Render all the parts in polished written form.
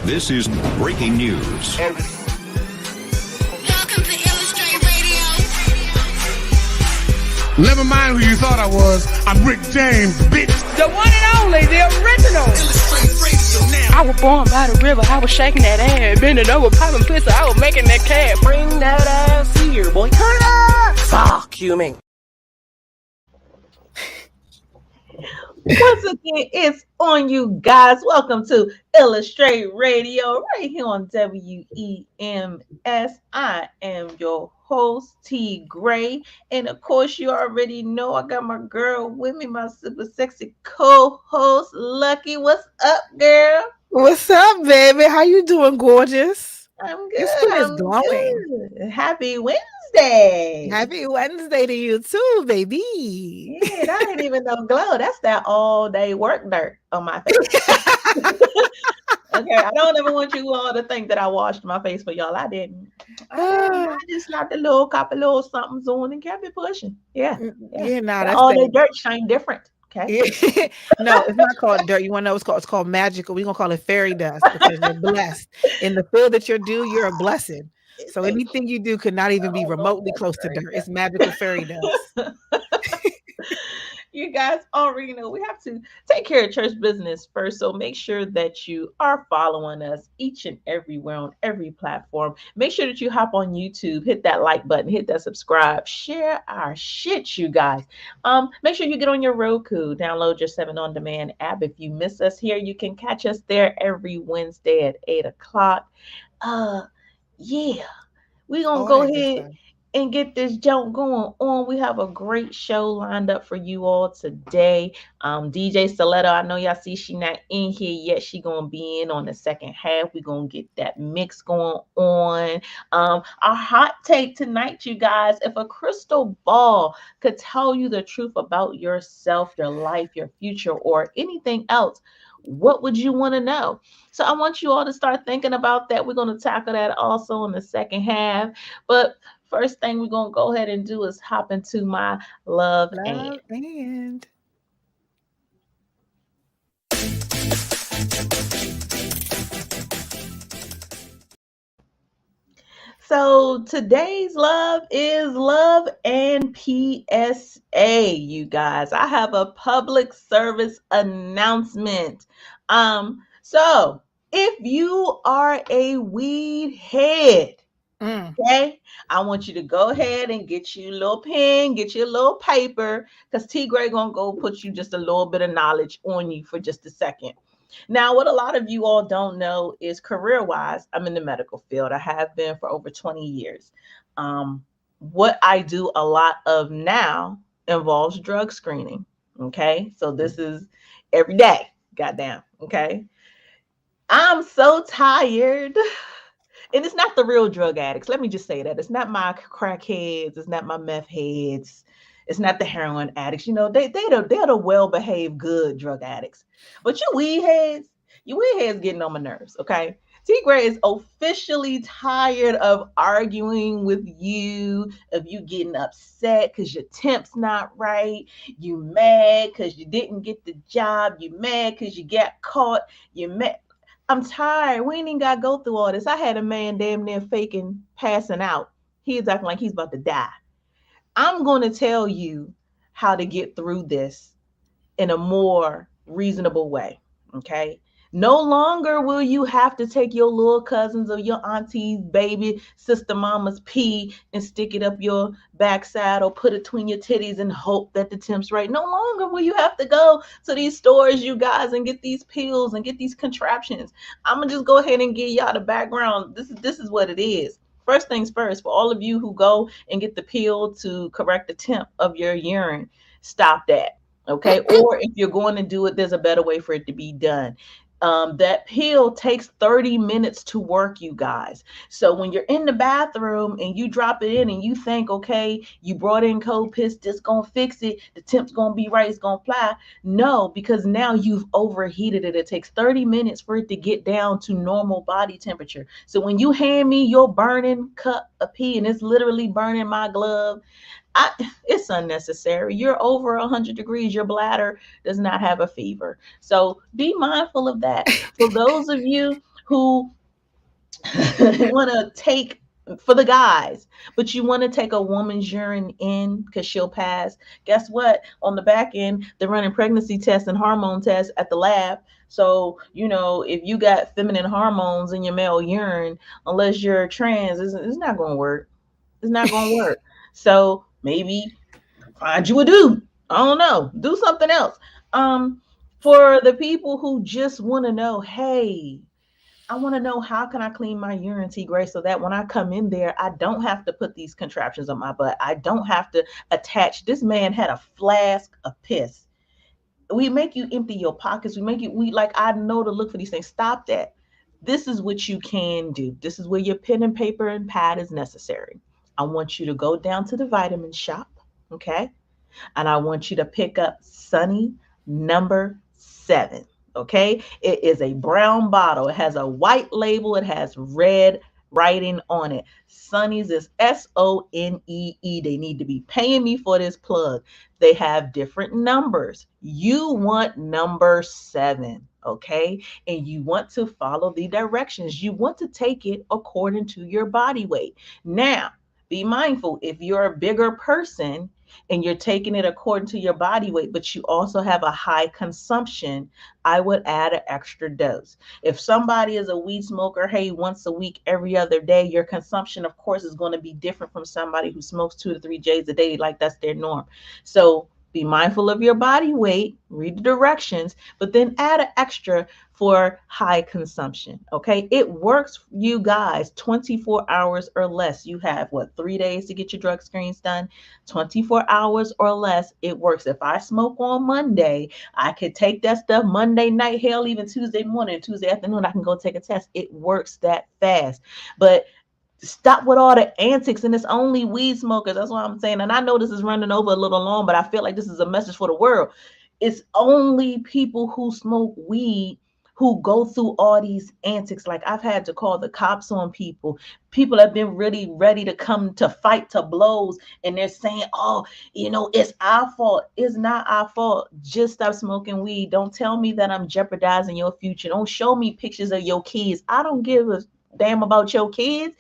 This is breaking news. Welcome to Illastr8 Radio. Never mind who you thought I was. I'm Rick James, bitch. The one and only, the original. Illastr8 Radio now. I was born by the river. I was shaking that ass, bending over, popping pistols. I was making that cat. Bring that ass here, boy. Turn it up. Fuck you, man. Once again, it's on you guys. Welcome to Illastr8 Radio right here on WEMS. I am your host, T. Gray. And of course, you already know I got my girl with me, my super sexy co-host, Lucky. What's up, girl? What's up, baby? How you doing, gorgeous? I'm good. Your skin is I'm glowing. good. Happy Wednesday. Happy Wednesday to you too, baby. Yeah, that ain't even no glow. That's that all-day work dirt on my face. Okay, I don't ever want you all to think that I washed my face for y'all. I didn't. I just slapped a little couple little somethings on and kept it pushing. Yeah. Yeah, nah, that's all day good. dirt shine different. Okay. Yeah. No, it's not called dirt. You want to know it's called magical. We're gonna call it fairy dust because you're blessed. In the field that you're due, you're a blessing. So anything you do could not even be remotely close to dirt. It's magical fairy dust. You guys already know we have to take care of church business first. So make sure that you are following us each and everywhere on every platform. Make sure that you hop on YouTube, hit that like button, hit that subscribe, share our shit, you guys. Make sure you get on your Roku, download your 7 On Demand app. If you miss us here, you can catch us there every Wednesday at 8 o'clock. Yeah, we're gonna go ahead and get this jump going on. We have a great show lined up for you all today. DJ Stiletto, I know y'all see she not in here yet. She gonna be in on the second half. We're gonna get that mix going on. Our hot take tonight, you guys, if a crystal ball could tell you the truth about yourself, your life, your future, or anything else, what would you want to know? So I want you all to start thinking about that. We're going to tackle that also in the second half. But first thing we're going to go ahead and do is hop into my love and. So today's love is love and PSA, you guys. I have a public service announcement. So if you are a weed head, okay, I want you to go ahead and get you a little pen, get you a little paper, because T. Gray gonna go put you just a little bit of knowledge on you for just a second. Now, what a lot of you all don't know is career-wise, I'm in the medical field. I have been for over 20 years. What I do a lot of now involves drug screening, okay? So this is every day, goddamn, okay? I'm so tired. And it's not the real drug addicts. Let me just say that. It's not my crackheads. It's not my meth heads. It's not the heroin addicts. You know, they're the well-behaved, good drug addicts. But you weed heads getting on my nerves, okay? T. Gray is officially tired of arguing with you, of you getting upset because your temp's not right. You mad because you didn't get the job. You mad because you got caught. You mad. I'm tired. We ain't even got to go through all this. I had a man damn near faking passing out. He's acting like he's about to die. I'm going to tell you how to get through this in a more reasonable way, okay? No longer will you have to take your little cousins or your auntie's baby sister mama's pee and stick it up your backside or put it between your titties and hope that the temp's right. No longer will you have to go to these stores, you guys, and get these pills and get these contraptions. I'm going to just go ahead and give y'all the background. This is what it is. First things first, for all of you who go and get the pill to correct the temp of your urine, stop that, okay? Or if you're going to do it, there's a better way for it to be done. That pill takes 30 minutes to work, you guys. So when you're in the bathroom and you drop it in and you think, okay, you brought in cold piss, this gonna fix it, the temp's gonna be right, it's gonna fly. No, because now you've overheated it. It takes 30 minutes for it to get down to normal body temperature. So when you hand me your burning cup of pee and it's literally burning my glove, it's unnecessary. You're over 100 degrees. Your bladder does not have a fever. So be mindful of that. For those of you who want to take for the guys, but you want to take a woman's urine in because she'll pass. Guess what? On the back end, they're running pregnancy tests and hormone tests at the lab. So, if you got feminine hormones in your male urine, unless you're trans, it's not going to work. It's not going to work. So maybe find you a dude. I don't know. Do something else. For the people who just want to know, hey, I want to know how can I clean my urine, T Gray, so that when I come in there, I don't have to put these contraptions on my butt. I don't have to attach. This man had a flask of piss. We make you empty your pockets. I know to look for these things. Stop that. This is what you can do. This is where your pen and paper and pad is necessary. I want you to go down to the vitamin shop, okay? And I want you to pick up Sunny number 7. Okay, it is a brown bottle. It has a white label. It has red writing on it. Sunny's is SONEE. They need to be paying me for this plug. They have different numbers. You want number 7, okay? And you want to follow the directions. You want to take it according to your body weight. Now, be mindful if you're a bigger person and you're taking it according to your body weight, but you also have a high consumption, I would add an extra dose. If somebody is a weed smoker, hey, once a week, every other day, your consumption, of course, is going to be different from somebody who smokes 2 to 3 J's a day, like that's their norm. So be mindful of your body weight, read the directions, but then add an extra for high consumption. Okay. It works, you guys, 24 hours or less. You have 3 days to get your drug screens done, 24 hours or less. It works. If I smoke on Monday, I could take that stuff Monday night, hell, even Tuesday morning, Tuesday afternoon, I can go take a test. It works that fast. But stop with all the antics, and it's only weed smokers. That's what I'm saying. And I know this is running over a little long, but I feel like this is a message for the world. It's only people who smoke weed who go through all these antics. Like, I've had to call the cops on people. People have been really ready to come to fight to blows, and they're saying, oh, it's our fault. It's not our fault. Just stop smoking weed. Don't tell me that I'm jeopardizing your future. Don't show me pictures of your kids. I don't give a damn about your kids.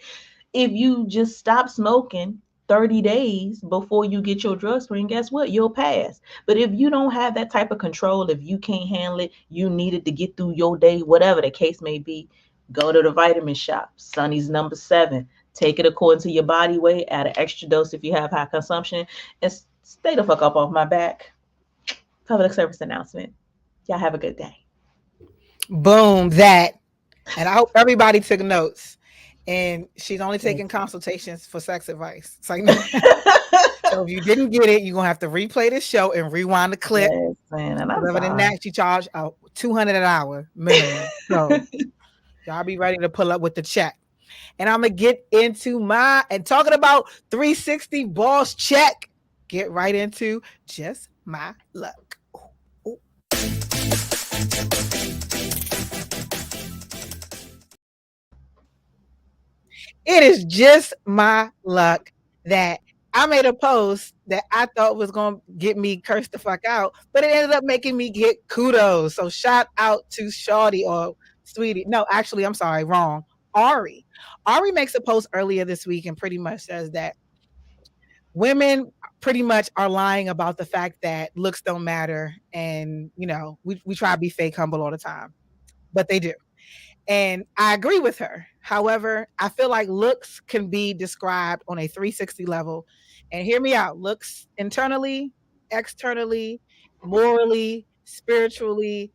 If you just stop smoking 30 days before you get your drug screen, guess what? You'll pass. But if you don't have that type of control, if you can't handle it, you needed to get through your day, whatever the case may be, go to the vitamin shop. Sunny's number 7. Take it according to your body weight, add an extra dose if you have high consumption, and stay the fuck up off my back. Public service announcement. Y'all have a good day. Boom, that. And I hope everybody took notes. And she's only taking consultations for sex advice. It's like, no. So if you didn't get it, you're gonna have to replay this show and rewind the clip. Yes, man. And other than that, she charged $200 an hour minimum. So y'all be ready to pull up with the check. And I'm gonna get into talking about 360 boss check. Get right into just my luck. Ooh. It is just my luck that I made a post that I thought was going to get me cursed the fuck out, but it ended up making me get kudos. So shout out to Shawty or Sweetie. No, actually, I'm sorry, wrong. Ari. Ari makes a post earlier this week and pretty much says that women pretty much are lying about the fact that looks don't matter. And, we try to be fake humble all the time, but they do. And I agree with her. However, I feel like looks can be described on a 360 level. And hear me out. Looks internally, externally, morally, spiritually.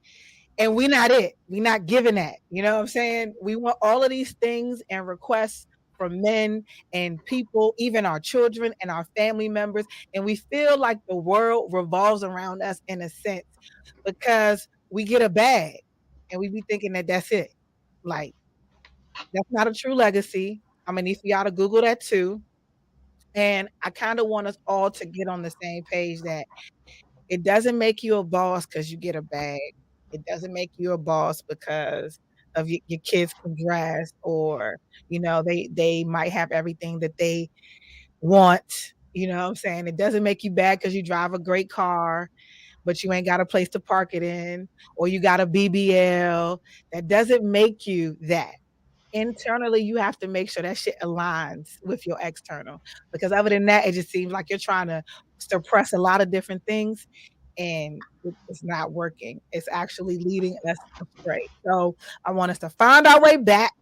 And we're not it. We're not giving that. You know what I'm saying? We want all of these things and requests from men and people, even our children and our family members. And we feel like the world revolves around us in a sense because we get a bag and we be thinking that that's it. Like, that's not a true legacy. I'm gonna need for y'all to Google that too. And I kind of want us all to get on the same page that it doesn't make you a boss because you get a bag. It doesn't make you a boss because of your kids can dress or, they might have everything that they want. You know what I'm saying? It doesn't make you bad because you drive a great car. but you ain't got a place to park it in, or you got a BBL. That doesn't make you that. Internally, you have to make sure that shit aligns with your external. Because other than that, it just seems like you're trying to suppress a lot of different things, and it's not working. It's actually leading us astray. So I want us to find our way back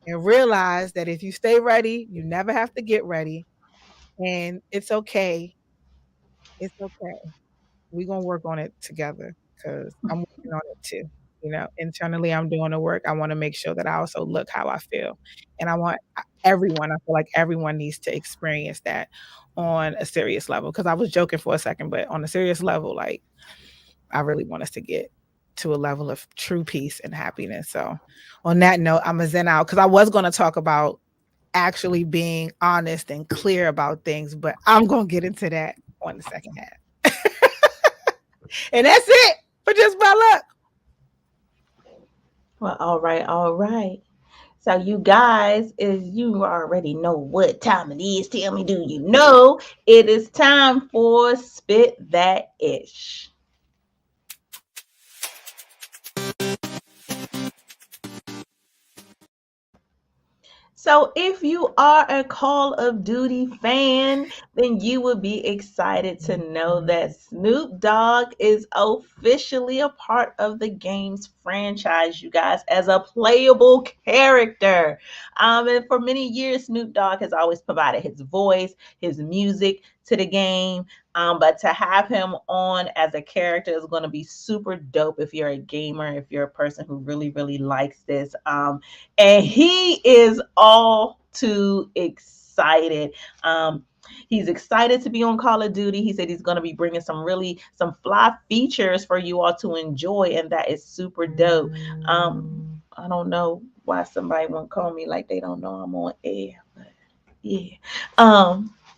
and realize that if you stay ready, you never have to get ready. And it's okay. It's okay. We're gonna work on it together because I'm working on it too. Internally I'm doing the work. I want to make sure that I also look how I feel. And I want everyone, I feel like everyone needs to experience that on a serious level. Because I was joking for a second, but on a serious level, like I really want us to get to a level of true peace and happiness. So on that note, I'm gonna zen out because I was gonna talk about actually being honest and clear about things, but I'm gonna get into that on the second half. And that's it for Just by Luck. Well, all right. So you guys, as you already know what time it is, tell me, do you know? It is time for Spit That Ish. So if you are a Call of Duty fan, then you would be excited to know that Snoop Dogg is officially a part of the game's franchise, you guys, as a playable character. And for many years, Snoop Dogg has always provided his voice, his music to the game. But to have him on as a character is going to be super dope if you're a gamer, if you're a person who really, really likes this. And he is all too excited. He's excited to be on Call of Duty. He said he's going to be bringing some fly features for you all to enjoy, and that is super dope. I don't know why somebody won't call me like they don't know I'm on air, but yeah.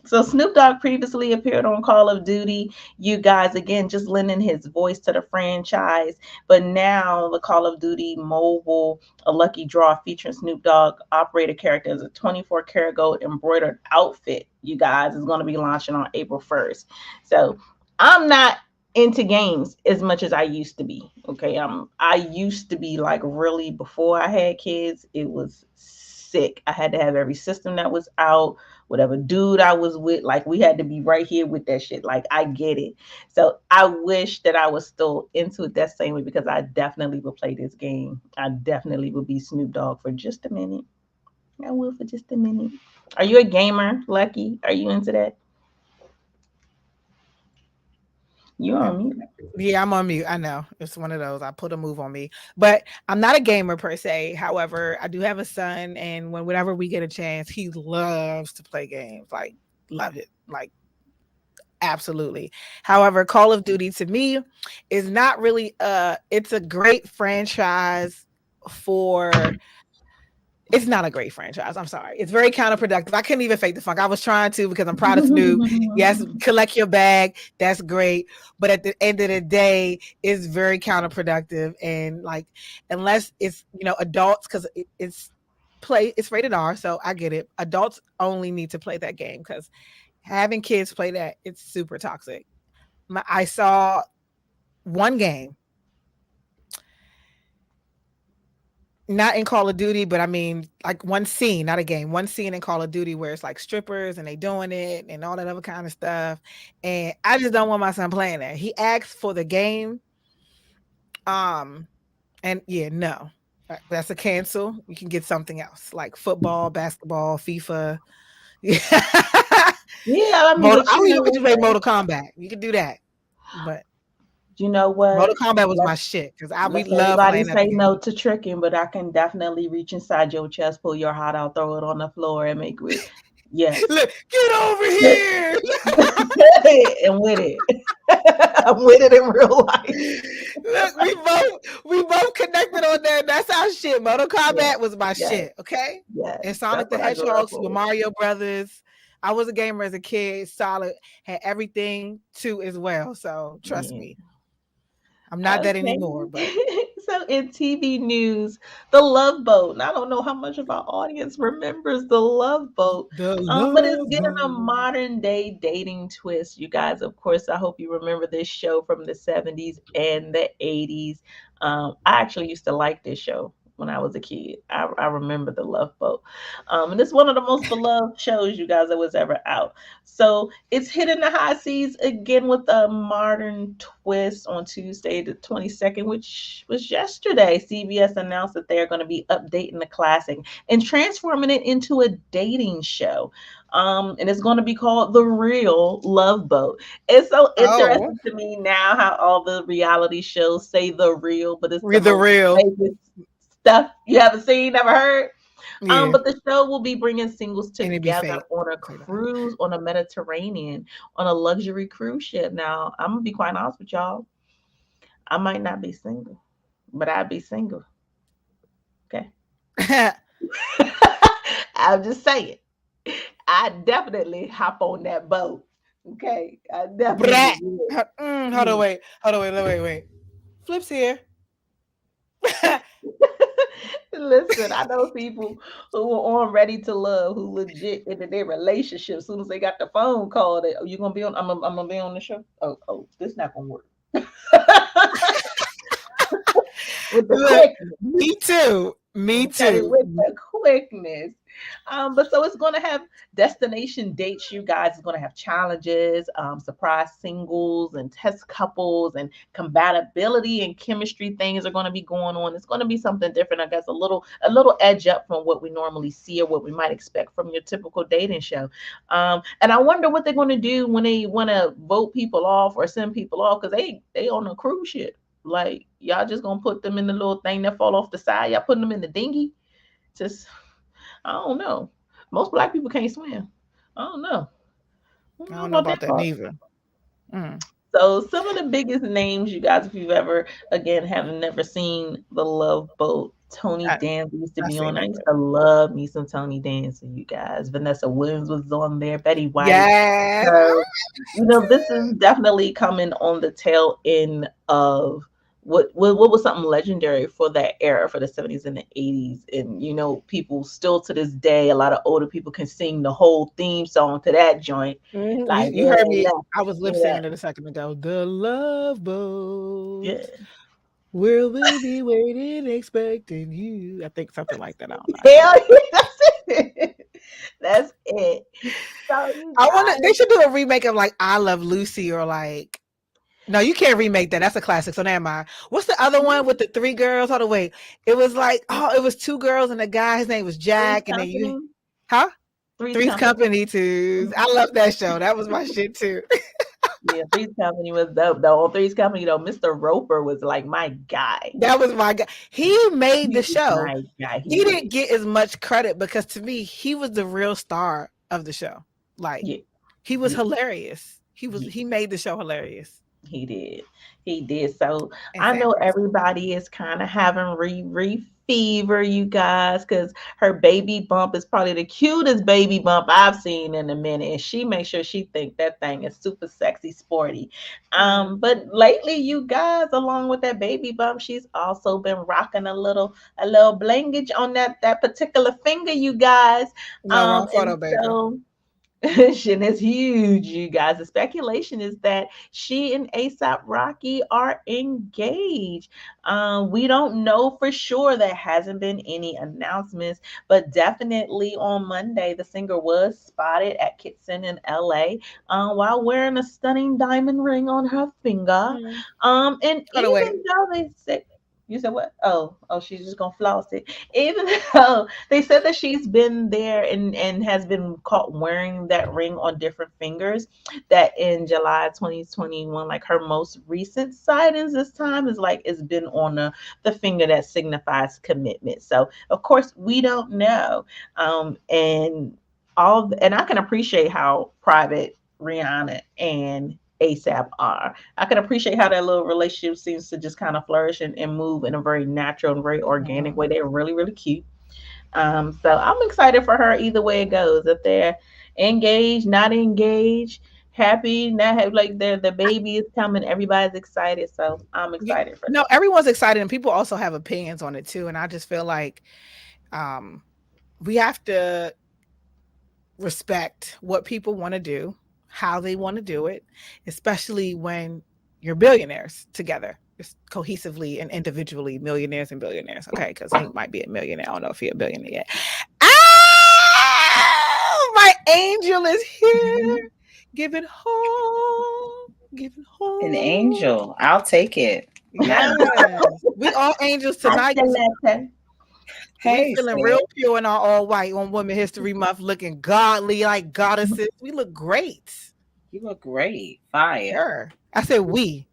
So Snoop Dogg previously appeared on Call of Duty. You guys, again, just lending his voice to the franchise. But now the Call of Duty mobile, a lucky draw featuring Snoop Dogg operator character as a 24-karat gold embroidered outfit, you guys, is going to be launching on April 1st. So I'm not into games as much as I used to be. Okay. I used to be like really, before I had kids, it was sick. I had to have every system that was out, whatever dude I was with, like we had to be right here with that shit. Like I get it. So I wish that I was still into it that same way, because I definitely would play this game. I definitely would be Snoop Dogg for just a minute. I will for just a minute. Are you a gamer, Lucky? Are you into that? You're on mute. Yeah, I'm on mute. I know. It's one of those. I put a move on me. But I'm not a gamer per se. However, I do have a son, and whenever we get a chance, he loves to play games. Like, love it. Like, absolutely. However, Call of Duty to me is not really it's a great franchise for it's not a great franchise. I'm sorry. It's very counterproductive. I couldn't even fake the funk. I was trying to, because I'm proud of Snoop. Yes, collect your bag. That's great. But at the end of the day, it's very counterproductive. And like, unless it's, adults, because it's rated R. So I get it. Adults only need to play that game, because having kids play that, it's super toxic. I saw one game, not in Call of Duty, but I mean, like one scene, not a game, one scene in Call of Duty where it's like strippers and they doing it and all that other kind of stuff. And I just don't want my son playing that. He asked for the game. And yeah, no, that's a cancel. We can get something else like football, basketball, FIFA. Yeah, I mean, I don't even play Mortal Kombat. You can do that, but you know what? Mortal Kombat was my shit, because we love everybody playing say no to tricking, but I can definitely reach inside your chest, pull your heart out, throw it on the floor, and make it. Yes. Look, get over here. And with it. I'm with it in real life. Look, we both connected on that. That's our shit. Mortal Kombat was my shit, okay? Yeah. And Sonic the Hedgehog, Super Mario Brothers. I was a gamer as a kid. Solid, had everything too as well. So trust me. I'm not that Okay. anymore, but So in TV news, The Love Boat. And I don't know how much of our audience remembers The Love Boat. the But it's love getting a boat. modern day dating twist. You guys, of course, I hope you remember this show from the 70s and the 80s. I actually used to like this show when I was a kid. I remember The Love Boat. And it's one of the most beloved shows, you guys, that was ever out. So it's hitting the high seas again with a modern twist on Tuesday, the 22nd, which was yesterday. CBS announced that they're going to be updating the classic and transforming it into a dating show. And it's going to be called The Real Love Boat. It's so Oh, interesting to me now how all the reality shows say the real, but it's the we're the most real. famous stuff you haven't seen, never heard. Yeah, But the show will be bringing singles and it'd be together fake. on a Say that. cruise on a Mediterranean on a luxury cruise ship. Now, I'm gonna be quite honest with y'all. I might not be single, but I'd be single. Okay. I'm just saying. I definitely hop on that boat. Okay. I definitely Brat. would. Hold on, wait. Flip's here. Listen, I know people who are on Ready to Love who legit into their relationship. As soon as they got the phone call, they, oh, you gonna be on? I'm gonna be on the show. Oh, this not gonna work. With the Look, quickness. me too. Me Okay, too. with the quickness. But so it's going to have destination dates, you guys. It's going to have challenges, surprise singles, and test couples, and compatibility and chemistry things are going to be going on. It's going to be something different, I guess, a little edge up from what we normally see or what we might expect from your typical dating show. And I wonder what they're going to do when they want to vote people off or send people off because they on a cruise ship. Like y'all just gonna put them in the little thing that fall off the side. Y'all putting them in the dinghy. Just I don't know. Most black people can't swim. I don't know. I I don't know don't know about about that that part. neither. Mm. So some of the biggest names, you guys, if you've ever again have never seen The Love Boat, Tony I, Danza used to I be seen on. I it, used but to love me some Tony Danza, you guys. Vanessa Williams was on there, Betty White. yes. So, this is definitely coming on the tail end of what was something legendary for that era, for the 70s and the 80s. And people still to this day, a lot of older people can sing the whole theme song to that joint. You, Like you it heard ain't me. nothing. I was lip Yeah. syncing it a second ago. The love boat. Yeah. Where we'll be waiting, expecting you. I think something like that. I don't know. I can't Hell remember. yeah, that's it. That's it. So you I want to. guys, They should do a remake of like I Love Lucy or like. No, you can't remake that. That's a classic. So never mind. What's the other one with the three girls? Hold on, wait. It was like it was two girls and a guy. His name was Three's Jack, and then you, Company. huh? Three's Three's Company. Company twos. I love that show. That was my shit too. Yeah, Three's Company was dope. Though on Three's Company, though, Mr. Roper was like my guy. That was my guy. He made He the was show. my guy. He He didn't did. get as much credit because to me, he was the real star of the show. Like Yeah, he was yeah, hilarious. yeah. He made the show hilarious. He did. He did. So And I sad know person. everybody is kind of having Riri fever, you guys, because her baby bump is probably the cutest baby bump I've seen in a minute. And she makes sure she think that thing is super sexy, sporty. Mm. But lately, you guys, along with that baby bump, she's also been rocking a little blingage on that particular finger, you guys. No, wrong photo, And baby. so Shin is huge, you guys. The speculation is that she and ASAP Rocky are engaged. We don't know for sure. There hasn't been any announcements, but definitely on Monday, the singer was spotted at Kitson in LA while wearing a stunning diamond ring on her finger. Mm. And Hold on, wait. even though they said, you said what? Oh, she's just gonna floss it. Even though they said that she's been there and has been caught wearing that ring on different fingers, that in July 2021, like her most recent sightings this time is like it's been on the finger that signifies commitment. So of course we don't know. And I can appreciate how private Rihanna and ASAP are. I can appreciate how that little relationship seems to just kind of flourish and move in a very natural and very organic way. Mm. They're really, really cute. So I'm excited for her either way it goes. If they're engaged, not engaged, happy. Now, like the baby is coming. Everybody's excited, so I'm Yeah, excited for no, that. everyone's excited, and people also have opinions on it too. And I just feel like we have to respect what people want to do, how they want to do it, especially when you're billionaires together, just cohesively and individually, millionaires and billionaires. Okay, because he might be a millionaire. I don't know if he's a billionaire yet. Ah, my angel is here. Giving home, giving home. An angel. I'll take it. Yes, we all angels tonight. Hey, We feeling sis. real pure in our all white on Women History Month, looking godly like goddesses. We look great. You look great. Fire. Sure. I said we,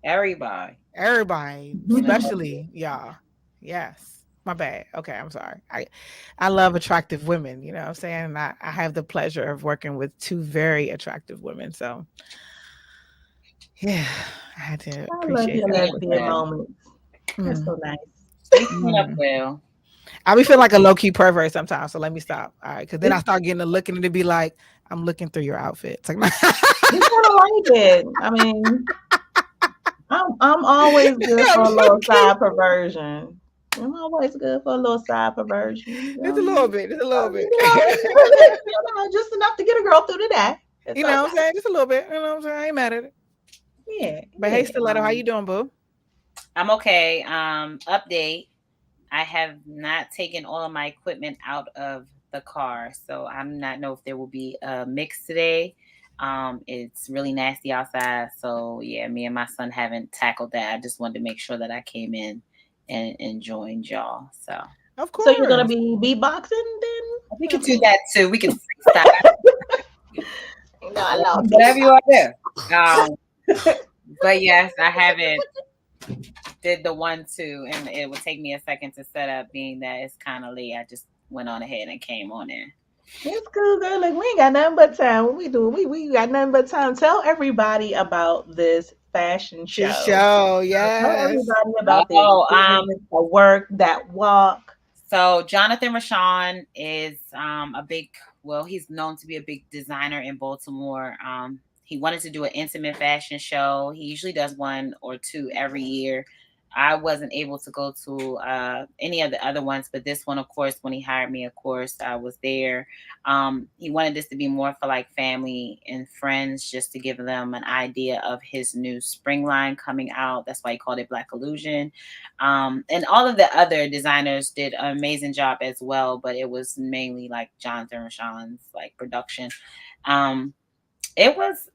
Everybody. everybody, especially y'all. Yes. My bad. Okay, I'm sorry. I love attractive women, you know what I'm saying? And I have the pleasure of working with two very attractive women. So yeah, I had to I love appreciate your that. lesbian moments. They're so nice. You coming up well. I be feeling like a low-key pervert sometimes, so let me stop. All right, because then I start getting to looking and it be like, I'm looking through your outfit. It's like, You kind of like it. I mean, I'm always good for a little side perversion. I'm always good for a little side perversion. You It's know? a little bit. It's a little bit. Just enough to get a girl through the day. It's You know what I'm okay. saying? Just a little bit. You know what I'm saying? I ain't mad at it. Yeah. But hey, Stiletto, how you doing, boo? I'm okay. Update. I have not taken all of my equipment out of the car, so I'm not know if there will be a mix today. It's really nasty outside, so yeah, me and my son haven't tackled that. I just wanted to make sure that I came in and joined y'all. So Of course. So you're gonna be beatboxing then? we can do that too. We can freestyle. No, I love Whatever you want to do. But yes, I haven't did the 1-2, and it would take me a second to set up, being that it's kind of late. I just went on ahead and came on in. It's cool, girl. Like we ain't got nothing but time. What we do? We got nothing but time. Tell everybody about this fashion show. Show, Tell yes. everybody about the work, that walk. So Jonathan Rashawn is he's known to be a big designer in Baltimore. He wanted to do an intimate fashion show. He usually does 1 or 2 every year. I wasn't able to go to any of the other ones, but this one, of course, when he hired me, of course, I was there. He wanted this to be more for like family and friends, just to give them an idea of his new spring line coming out. That's why he called it Black Illusion. And all of the other designers did an amazing job as well, but it was mainly like Jonathan Rashawn's like production. It was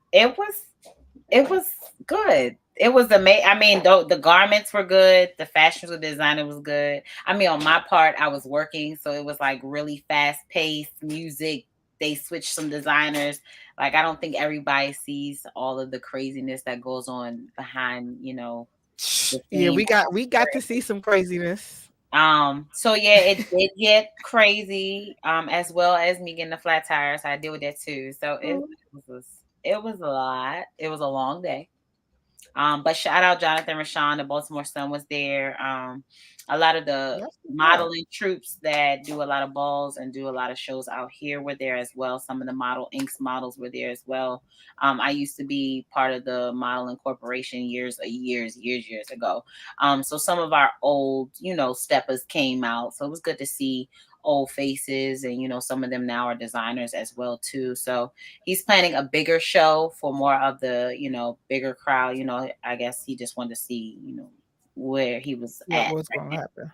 good. It was amazing. I mean, the garments were good. The fashion of the designer was good. I mean, on my part, I was working, so it was like really fast paced music. They switched some designers. Like, I don't think everybody sees all of the craziness that goes on behind, Yeah, we got to see some craziness. So yeah, it did get crazy. As well as me getting the flat tires. I deal with that too. So it was a lot. It was a long day. But shout out Jonathan Rashawn, the Baltimore Sun was there. A lot of the modeling troops that do a lot of balls and do a lot of shows out here were there as well. Some of the Model Inks models were there as well. I used to be part of the modeling corporation years ago. So some of our old, steppers came out. So it was good to see old faces, and some of them now are designers as well too. So he's planning a bigger show for more of the bigger crowd. I guess he just wanted to see where he was at. What's going to happen?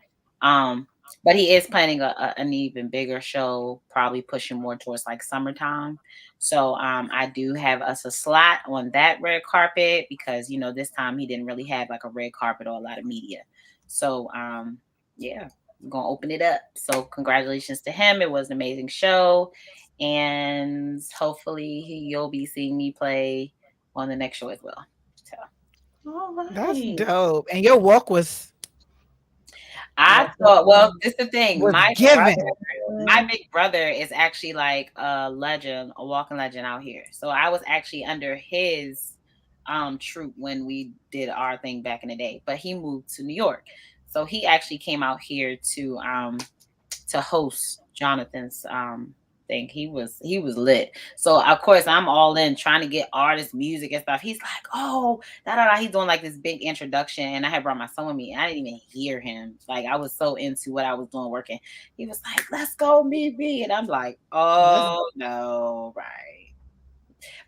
But he is planning an even bigger show, probably pushing more towards like summertime. So I do have us a slot on that red carpet because this time he didn't really have like a red carpet or a lot of media. So yeah, we're gonna open it up. So congratulations to him. It was an amazing show, and hopefully you'll be seeing me play on the next show as well. So that's dope. And your walk was. I thought, well, this is the thing. My big brother is actually like a legend, a walking legend out here. So I was actually under his troupe when we did our thing back in the day. But he moved to New York. So he actually came out here to host Jonathan's thing. He was lit. So of course I'm all in trying to get artist music and stuff. He's like, oh, da da da. He's doing like this big introduction, and I had brought my son with me. And I didn't even hear him. Like I was so into what I was doing working. He was like, let's go meet me, and I'm like, oh no, right.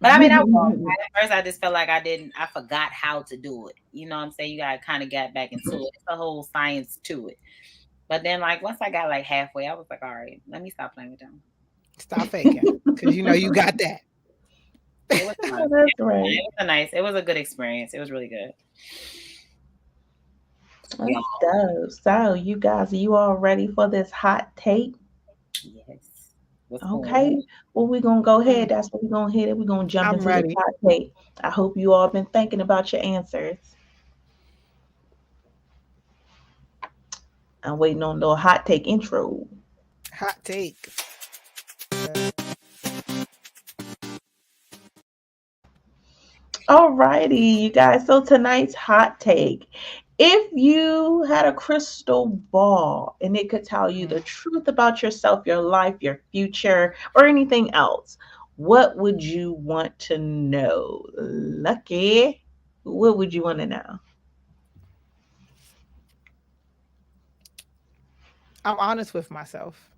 But I mean, I was at first. I just felt like I forgot how to do it. You know what I'm saying? You gotta kind of get back into it. It's a whole science to it. But then, like once I got like halfway, I was like, all right, let me stop playing with them. Stop faking, because you know you got that. It was fun. That's right. It was a good experience. It was really good. That's dope. So, you guys, are you all ready for this hot take? Yes. Okay. Well, we're gonna go ahead. That's what we're gonna hit it. We're gonna jump into ready. the hot take. I hope you all been thinking about your answers. I'm waiting on the hot take intro. Hot take. Alrighty, you guys. So tonight's hot take. If you had a crystal ball and it could tell you the truth about yourself, your life, your future, or anything else, what would you want to know? Lucky, what would you want to know? I'm honest with myself.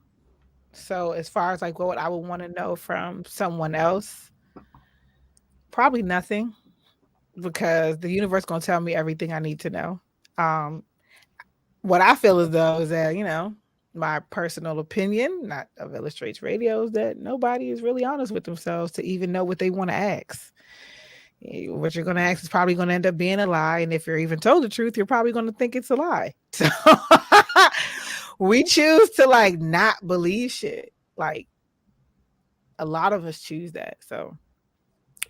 So as far as like what I would want to know from someone else, probably nothing, because the universe gonna tell me everything I need to know. What I feel as though is that, you know, my personal opinion, not of Illastr8 Radio, is that nobody is really honest with themselves to even know what they want to ask. What you're going to ask is probably going to end up being a lie. And if you're even told the truth, you're probably going to think it's a lie. So we choose to like not believe shit. Like a lot of us choose that. So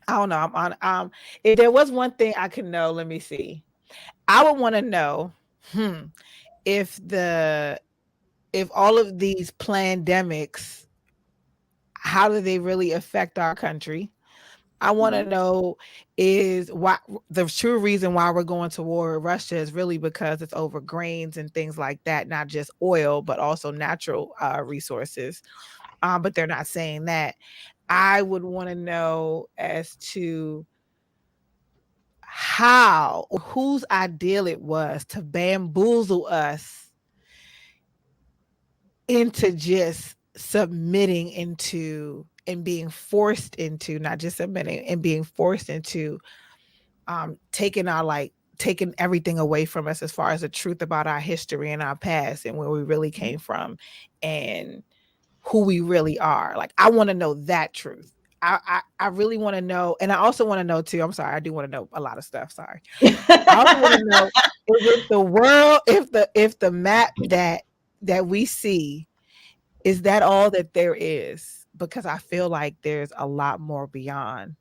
I don't know. I'm on. If there was one thing I could know, let me see. I would want to know if all of these pandemics, how do they really affect our country? I want to know is why the true reason why we're going to war with Russia is really because it's over grains and things like that, not just oil, but also natural resources. But they're not saying that. I would want to know as to how or whose ideal it was to bamboozle us into just submitting into and being forced into, not just submitting and being forced into taking everything away from us as far as the truth about our history and our past and where we really came from and who we really are. Like, I want to know that truth. I really want to know, and I also want to know too. I'm sorry, I do want to know a lot of stuff. Sorry. I also want to know if the world, if the map that we see, is that all that there is? Because I feel like there's a lot more beyond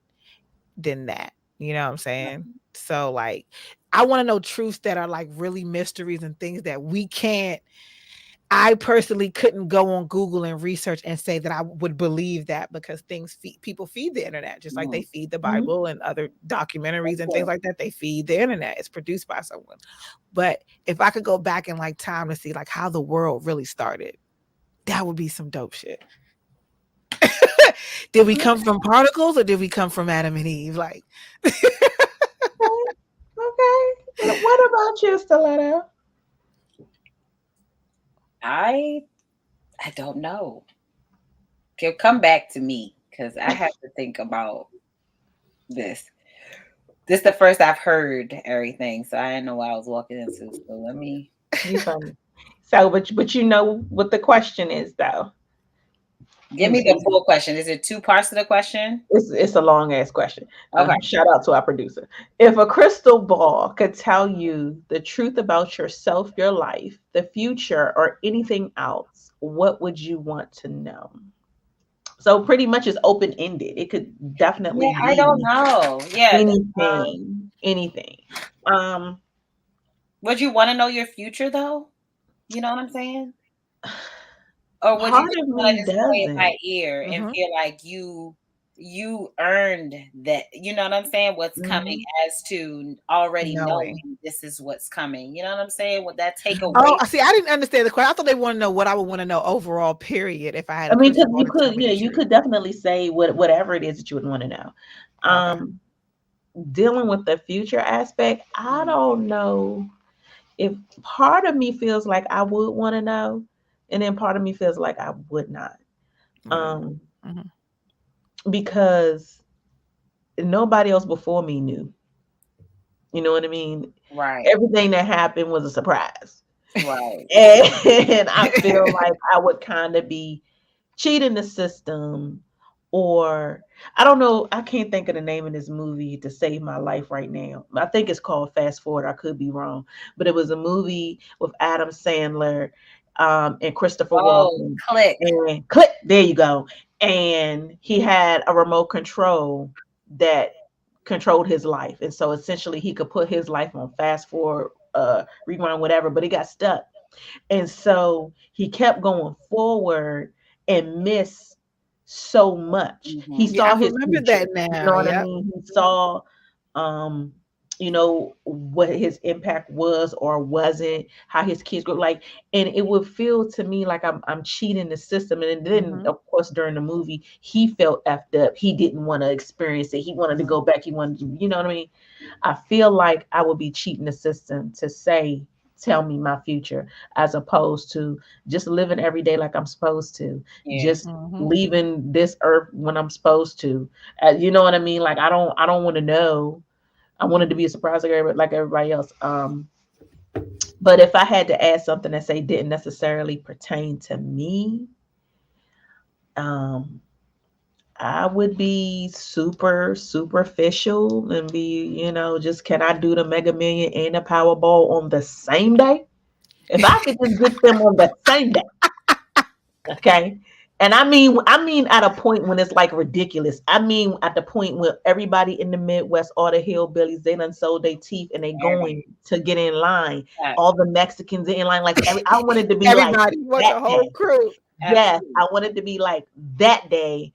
than that. You know what I'm saying? So like, I want to know truths that are like really mysteries and things that we can't. I personally couldn't go on Google and research and say that I would believe that, because people feed the internet just like they feed the Bible and other documentaries and things like that. They feed the internet. It's produced by someone. But if I could go back in like time to see like how the world really started, that would be some dope shit. Did we come from particles or did we come from Adam and Eve? Like, okay. What about you, Stiletto? I don't know. Come back to me because I have to think about this. This is the first I've heard everything, so I didn't know what I was walking into. So let me. So, but you know what the question is, though. Give me the full question. Is it 2 parts to the question? It's a long ass question. Okay. Shout out to our producer. If a crystal ball could tell you the truth about yourself, your life, the future, or anything else, what would you want to know? So pretty much it's open ended. It could definitely be I don't know. Yeah. Anything. Would you want to know your future though? You know what I'm saying? Or would Part you of want me to just play it by doesn't. ear and feel like you you earned that. You know what I'm saying? What's coming, as to already knowing Knowing. this is what's coming. You know what I'm saying? Would that take away? Oh, see, I didn't understand the question. I thought they want to know what I would want to know overall, period, if I had I a mean, crystal because ball you to tell could, me yeah, the you truth. could definitely say whatever it is that you would want to know. Okay. Dealing with the future aspect, I don't know if part of me feels like I would want to know, and then part of me feels like I would not. Whatever. Um, Mhm. because nobody else before me knew. You know what I mean? Right. Everything that happened was a surprise. Right. And I feel like I would kind of be cheating the system, or I don't know, I can't think of the name of this movie to save my life right now. I think it's called Fast Forward. I could be wrong, but it was a movie with Adam Sandler and Christopher Oh, Walken. click. And click, there you go. And he had a remote control that controlled his life. And so essentially he could put his life on fast forward, rewind, whatever, but he got stuck. And so he kept going forward and missed so much. He Mm-hmm. Yeah, I saw his remember future. that You now. know what I Yep. mean? He saw um what his impact was or wasn't, how his kids grew like, and it would feel to me like I'm cheating the system. And then Mhm. of course during the movie he felt effed up. He didn't want to experience it. He wanted to go back. He wanted to, you know what I mean? I feel like I would be cheating the system to say, tell me my future, as opposed to just living every day like I'm supposed to, Yeah. just Mhm. leaving this earth when I'm supposed to. You know what I mean? Like I don't want to know. I wanted to be a surprise like everybody else. But if I had to add something that say didn't necessarily pertain to me, um, I would be super superficial and be, just can I do the Mega Million and the Powerball on the same day? If I could just get them on the same day, okay. And I mean at a point when it's like ridiculous. I mean at the point where everybody in the Midwest, all the hillbillies, they done sold their teeth and they Everybody. going to get in line. Facts. All the Mexicans in line, like I wanted to be like Everybody, you want that the whole day. crew. Yes, Absolutely. I wanted to be like that day.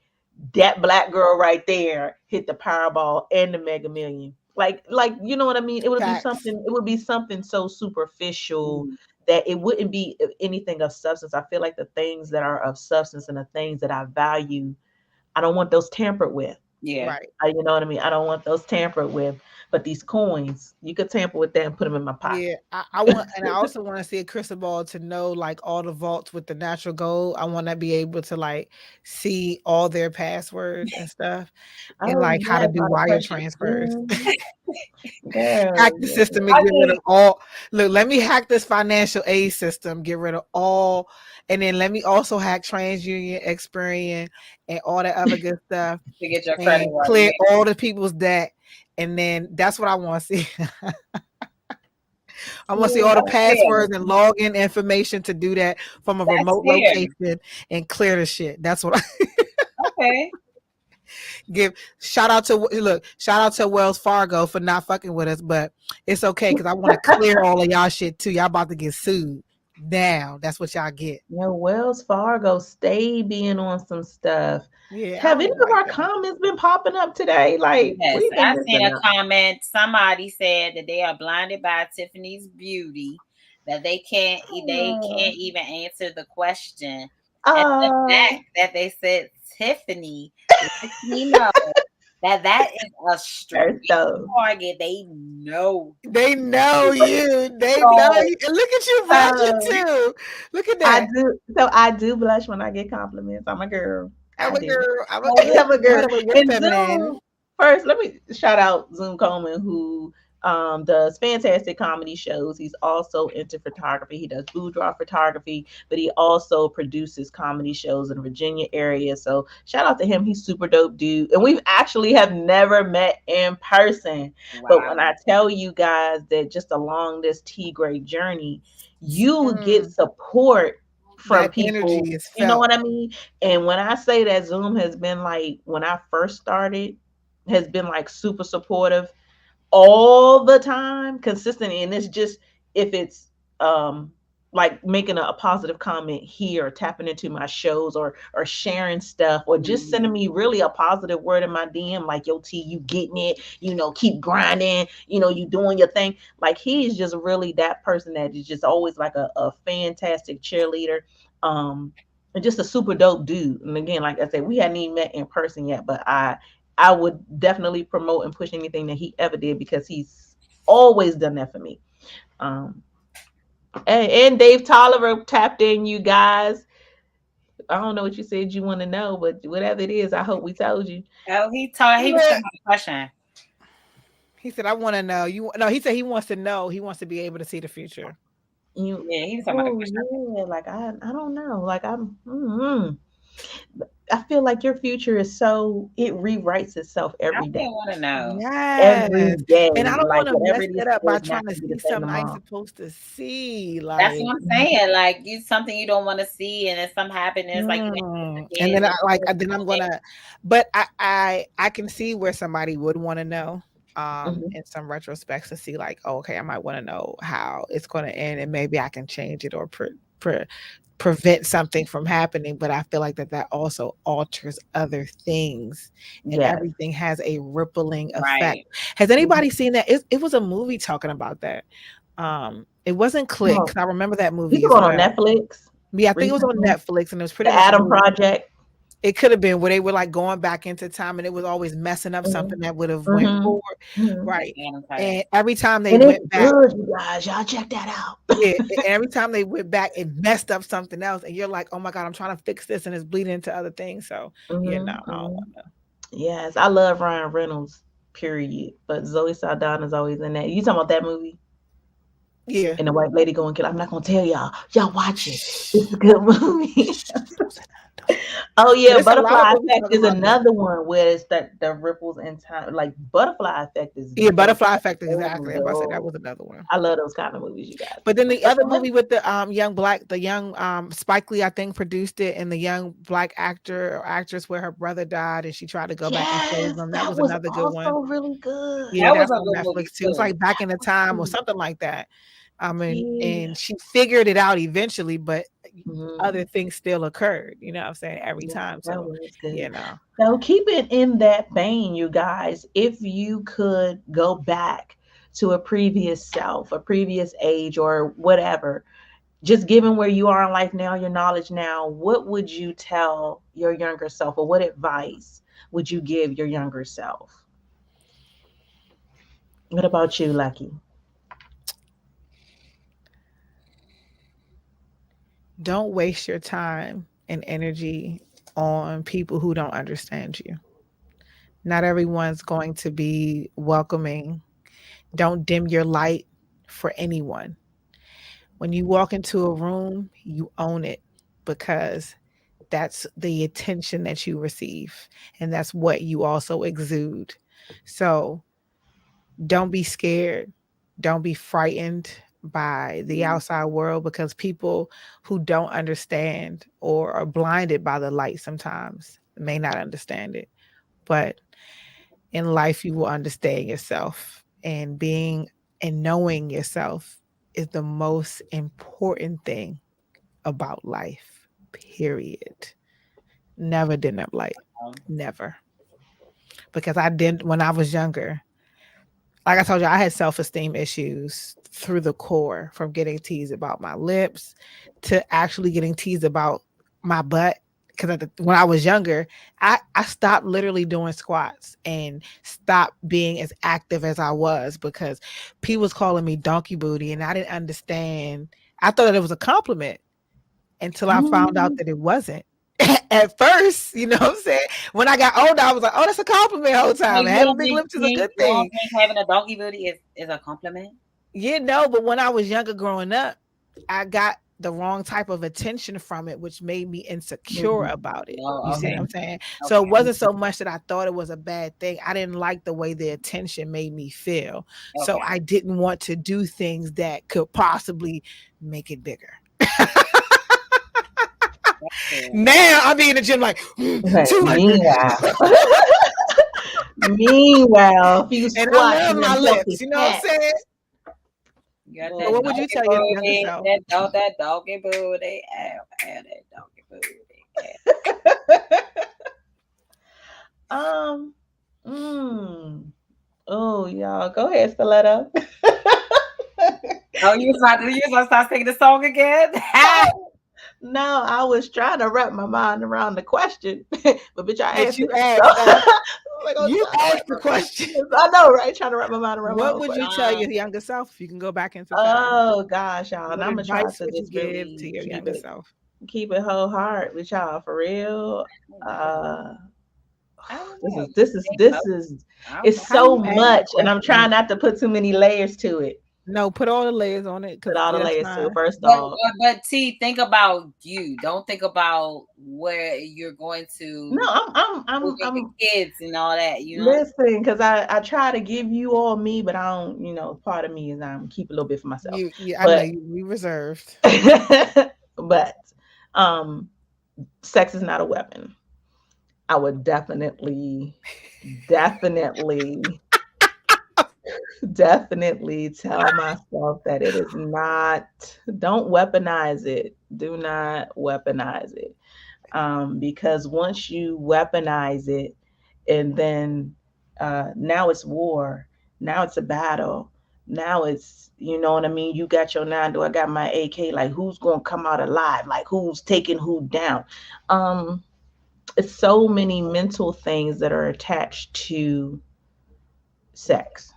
That black girl right there hit the Powerball and the Mega Million. Like you know what I mean? It would be Facts. something. It would be something so superficial Mhm. that it wouldn't be anything of substance. I feel like the things that are of substance and the things that I value, I don't want those tampered with. Yeah. Right. You know what I mean? I don't want those tampered with. But these coins, you could tamper with that and put them in my Yeah, pocket. I want, and I also want to see a crystal ball to know like all the vaults with the natural gold. I want to be able to like see all their passwords and stuff, and Oh like how to yes, do all the wire precious transfers. gems. Girl, Hack the yeah. system and I get rid of mean, all. Look, let me hack this financial aid system, get rid of all, and then let me also hack TransUnion, Experian, and all that other good stuff, to get your credit and right. clear Yeah. all the people's debt. And then that's what I want to see. I want to see all the That's fair. passwords and login information to do that from a That's remote fair. location and clear the shit. That's what I Okay. give. Shout out to Wells Fargo for not fucking with us, but it's okay because I want to clear all of y'all shit too. Y'all about to get sued. Now that's what y'all get. Wells Fargo stay being on some stuff. Yeah, I Have any don't of like our that. comments been popping up today? Like, what do Yes, you think I this seen a about? comment. Somebody said that they are blinded by Tiffany's beauty, that they can't even answer the question. And the fact Oh, that they said Tiffany lets me know that is a there's straight those. target. They know. They know you. They know So you. And look at you blushing Um, too. Look at I that. do. So I do blush when I get compliments. I'm a girl. I'm I a do. girl. I'm a, well, I'm a girl. whatever. You're And feminine. Zoom, first, let me shout out Zoom Coleman, who does fantastic comedy shows. He's also into photography. He does boudoir photography, but he also produces comedy shows in the Virginia area. So shout out to him. He's super dope dude. And we've actually have never met in person. But when wow. I tell you guys that just along this T grade journey, you get Mm, support from that energy people. is You know felt. what I mean? And when I say that Zoom has been like, when I first started, has been like super supportive all the time, consistent. And it's just, if it's like making a positive comment here, or tapping into my shows, or sharing stuff, or just sending me really a positive word in my DM, like, yo, T, you getting it, keep grinding, you doing your thing. Like, he's just really that person that is just always like a fantastic cheerleader. And just a super dope dude. And again, like I said, we hadn't even met in person yet, but I would definitely promote and push anything that he ever did, because he's always done that for me. And Dave Tolliver tapped in, you guys. I don't know what you said you want to know, but whatever it is, I hope we told you. Oh, he was talking about the question. He said, I want to know. He said he wants to know. He wants to be able to see the future. He was talking about the question. Yeah, like I don't know. Like I feel like your future is it rewrites itself every day. I want to know. Yes. Every day. And I don't want to mess it it up by trying to see something I ain't supposed to see. Like, that's what I'm saying. Like, something you don't want to see, and then something happened, and it's like, and then I'm gonna, but I can see where somebody would want to know. In some retrospects, to see like, oh, okay, I might want to know how it's going to end, and maybe I can change it or prevent something from happening. But I feel like that also alters other things, and everything has a rippling effect. Right. Has anybody seen that? It was a movie talking about that. It wasn't Click. I remember that movie. It's on Netflix. Yeah, I think it was on Netflix, and it was pretty. The Adam Project. It could have been where they were like going back into time, and it was always messing up something that would have went forward, right? And every time they went back, good, you guys, y'all check that out. And every time they went back, it messed up something else, and you're like, oh my god, I'm trying to fix this, and it's bleeding into other things. So I don't know. Yes, I love Ryan Reynolds. Period. But Zoe Saldana's always in that. You talking about that movie? Yeah. And the white lady going kill. I'm not gonna tell y'all. Y'all watch it. It's a good movie. Oh yeah, Butterfly Effect is another one where it's the ripples in time. Like Butterfly Effect is Butterfly Effect, exactly. I said that was another one. I love those kind of movies, you guys. But then the other movie with the young Spike Lee, I think, produced it, and the young black actor or actress where her brother died and she tried to go back and save him. That was another good one. Really good. Yeah, that was on Netflix too. It's like Back in the Time or something like that. And she figured it out eventually, but other things still occurred, you know what I'm saying, every time. So, So keep it in that vein, you guys. If you could go back to a previous self, a previous age, or whatever, just given where you are in life now, your knowledge now, what would you tell your younger self, or what advice would you give your younger self? What about you, Lucky? Don't waste your time and energy on people who don't understand you. Not everyone's going to be welcoming. Don't dim your light for anyone. When you walk into a room, you own it, because that's the attention that you receive, and that's what you also exude. So don't be scared. Don't be frightened by the outside world, because people who don't understand or are blinded by the light sometimes may not understand it. But in life, you will understand yourself, and being and knowing yourself is the most important thing about life, period. Never dim that light. Never. Because when I was younger, like I told you, I had self-esteem issues through the core, from getting teased about my lips to actually getting teased about my butt. Because when I was younger, I stopped literally doing squats and stopped being as active as I was, because people was calling me donkey booty, and I didn't understand. I thought that it was a compliment until I found out that it wasn't. At first, you know what I'm saying? When I got older, I was like, oh, that's a compliment the whole time. Having big lips is a good thing. Having a donkey booty is a compliment? Yeah, no, but when I was younger growing up, I got the wrong type of attention from it, which made me insecure about it. You see what I'm saying? Okay. So it wasn't so much that I thought it was a bad thing. I didn't like the way the attention made me feel. Okay. So I didn't want to do things that could possibly make it bigger. Now I be in the gym like, meanwhile, and I love my lips. You know what I'm saying? You got Well, that what would you tell your younger booty, self? that doggy booty, that doggy booty. Um, mm, oh, y'all, go ahead, Stiletto. Oh, you was about to start singing the song again? No, I was trying to wrap my mind around the question, but bitch, I But asked you it. asked, So, I'm like, you trying to wrap asked the my question. mind. I know, right? Trying to wrap my mind around my What own would question. you tell your younger self if you can go back into time? Oh gosh, y'all, and What I'm gonna try advice to would you just give to really your younger self? keep it whole heart with y'all for real. Uh, I don't this know. is this is this is I don't it's know. How do so you ask the much, and I'm question? trying not to put too many layers to it. No, put all the layers on it Put because all the that's layers to it. fine. First But, off, T, think about you. Don't think about where you're going no, to with your I'm kids and all that. You know. listen, because I try to give you all me, but I don't, part of me is I'm keep a little bit for myself. I know But you reserved. but sex is not a weapon. I would definitely definitely tell myself that it is not, don't weaponize it. Do not weaponize it. Because once you weaponize it, and then now it's war, now it's a battle, now it's, you know what I mean? You got your 9, do I got my AK? Like, who's going to come out alive? Like, who's taking who down? It's so many mental things that are attached to sex.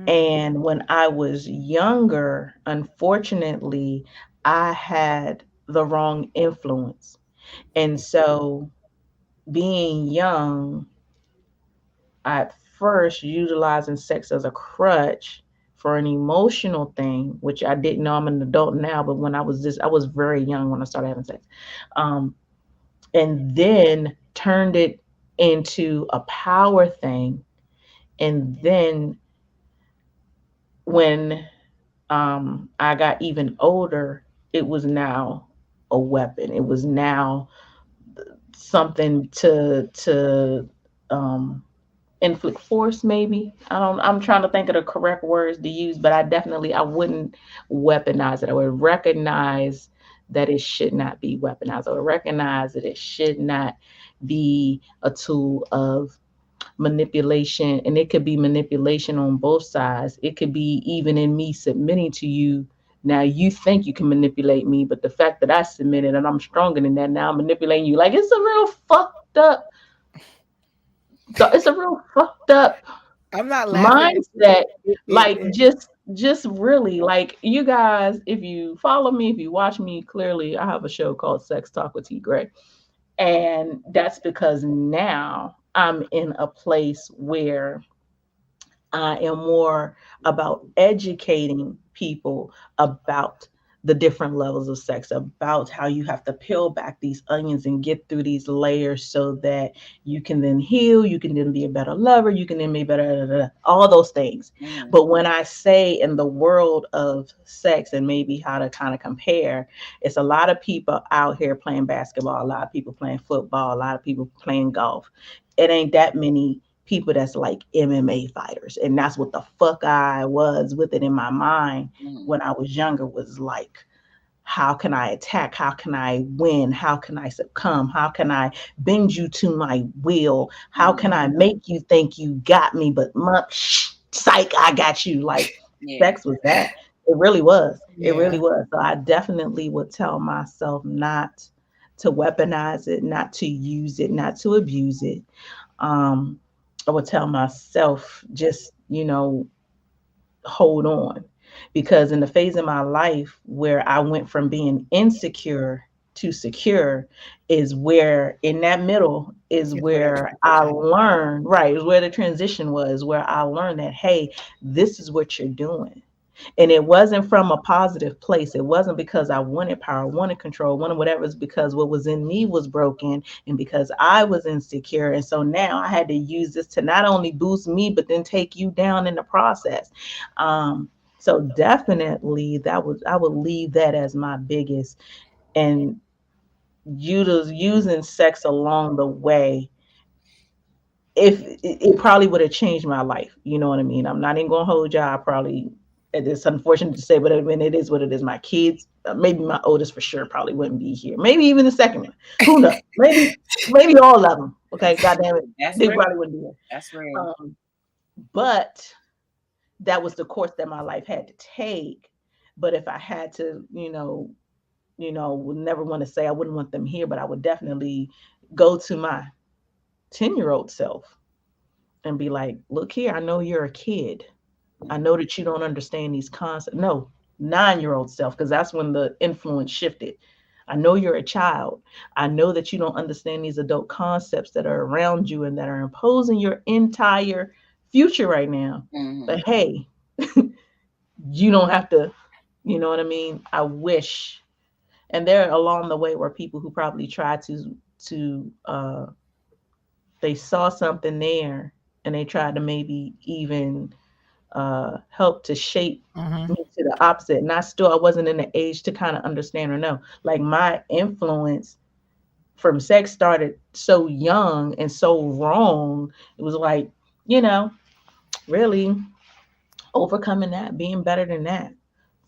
And when I was younger, unfortunately, I had the wrong influence. And so being young, at first utilizing sex as a crutch for an emotional thing, which I didn't know. I'm an adult now, but when I was very young when I started having sex. And then turned it into a power thing. And then when I got even older, it was now a weapon. It was now something to inflict force, maybe. I'm trying to think of the correct words to use, but I wouldn't weaponize it. I would recognize that it should not be weaponized. I would recognize that it should not be a tool of manipulation, and it could be manipulation on both sides. It could be even in me submitting to you. Now you think you can manipulate me, but the fact that I submitted and I'm stronger than that, now I'm manipulating you. Like, it's a real fucked up. It's a real fucked up I'm not laughing. mindset. Like, It- just really, like, you guys, if you follow me, if you watch me, clearly I have a show called Sex Talk with T Gray. And that's because now I'm in a place where I am more about educating people about the different levels of sex, about how you have to peel back these onions and get through these layers so that you can then heal, you can then be a better lover, you can then be better, all those things. Mm-hmm. But when I say in the world of sex, and maybe how to kind of compare, it's a lot of people out here playing basketball, a lot of people playing football, a lot of people playing golf. It ain't that many people that's like MMA fighters. And that's what the fuck I was with it in my mind when I was younger, was like, how can I attack? How can I win? How can I succumb? How can I bend you to my will? How can I make you think you got me, but psych, I got you. Like, sex was that. It really was. It really was. So I definitely would tell myself not to weaponize it, not to use it, not to abuse it. I would tell myself, just, hold on. Because in the phase of my life where I went from being insecure to secure, is where, in that middle, is where I learned, right, is where the transition was, where I learned that, hey, this is what you're doing. And it wasn't from a positive place. It wasn't because I wanted power, wanted control, wanted whatever. It's because what was in me was broken, and because I was insecure. And so now I had to use this to not only boost me, but then take you down in the process. So definitely I would leave that as my biggest. And using sex along the way, if it probably would have changed my life. You know what I mean? I'm not even gonna hold y'all. I probably it's unfortunate to say, but I mean, it is what it is. My kids, maybe my oldest for sure probably wouldn't be here. Maybe even the second one. Who knows? Maybe all of them. Okay, goddamn it, they probably wouldn't be here. That's real. But that was the course that my life had to take. But if I had to, would never want to say I wouldn't want them here, but I would definitely go to my 10-year-old self and be like, look here, I know you're a kid. I know that you don't understand these concepts. No, 9-year-old self, because that's when the influence shifted. I know you're a child. I know that you don't understand these adult concepts that are around you and that are imposing your entire future right now. Mm-hmm. But hey, you don't have to, you know what I mean? I wish. And there along the way were people who probably tried to they saw something there and they tried to maybe even help to shape me to the opposite. And I wasn't in the age to kind of understand or know. Like my influence from sex started so young and so wrong. It was like, really overcoming that, being better than that.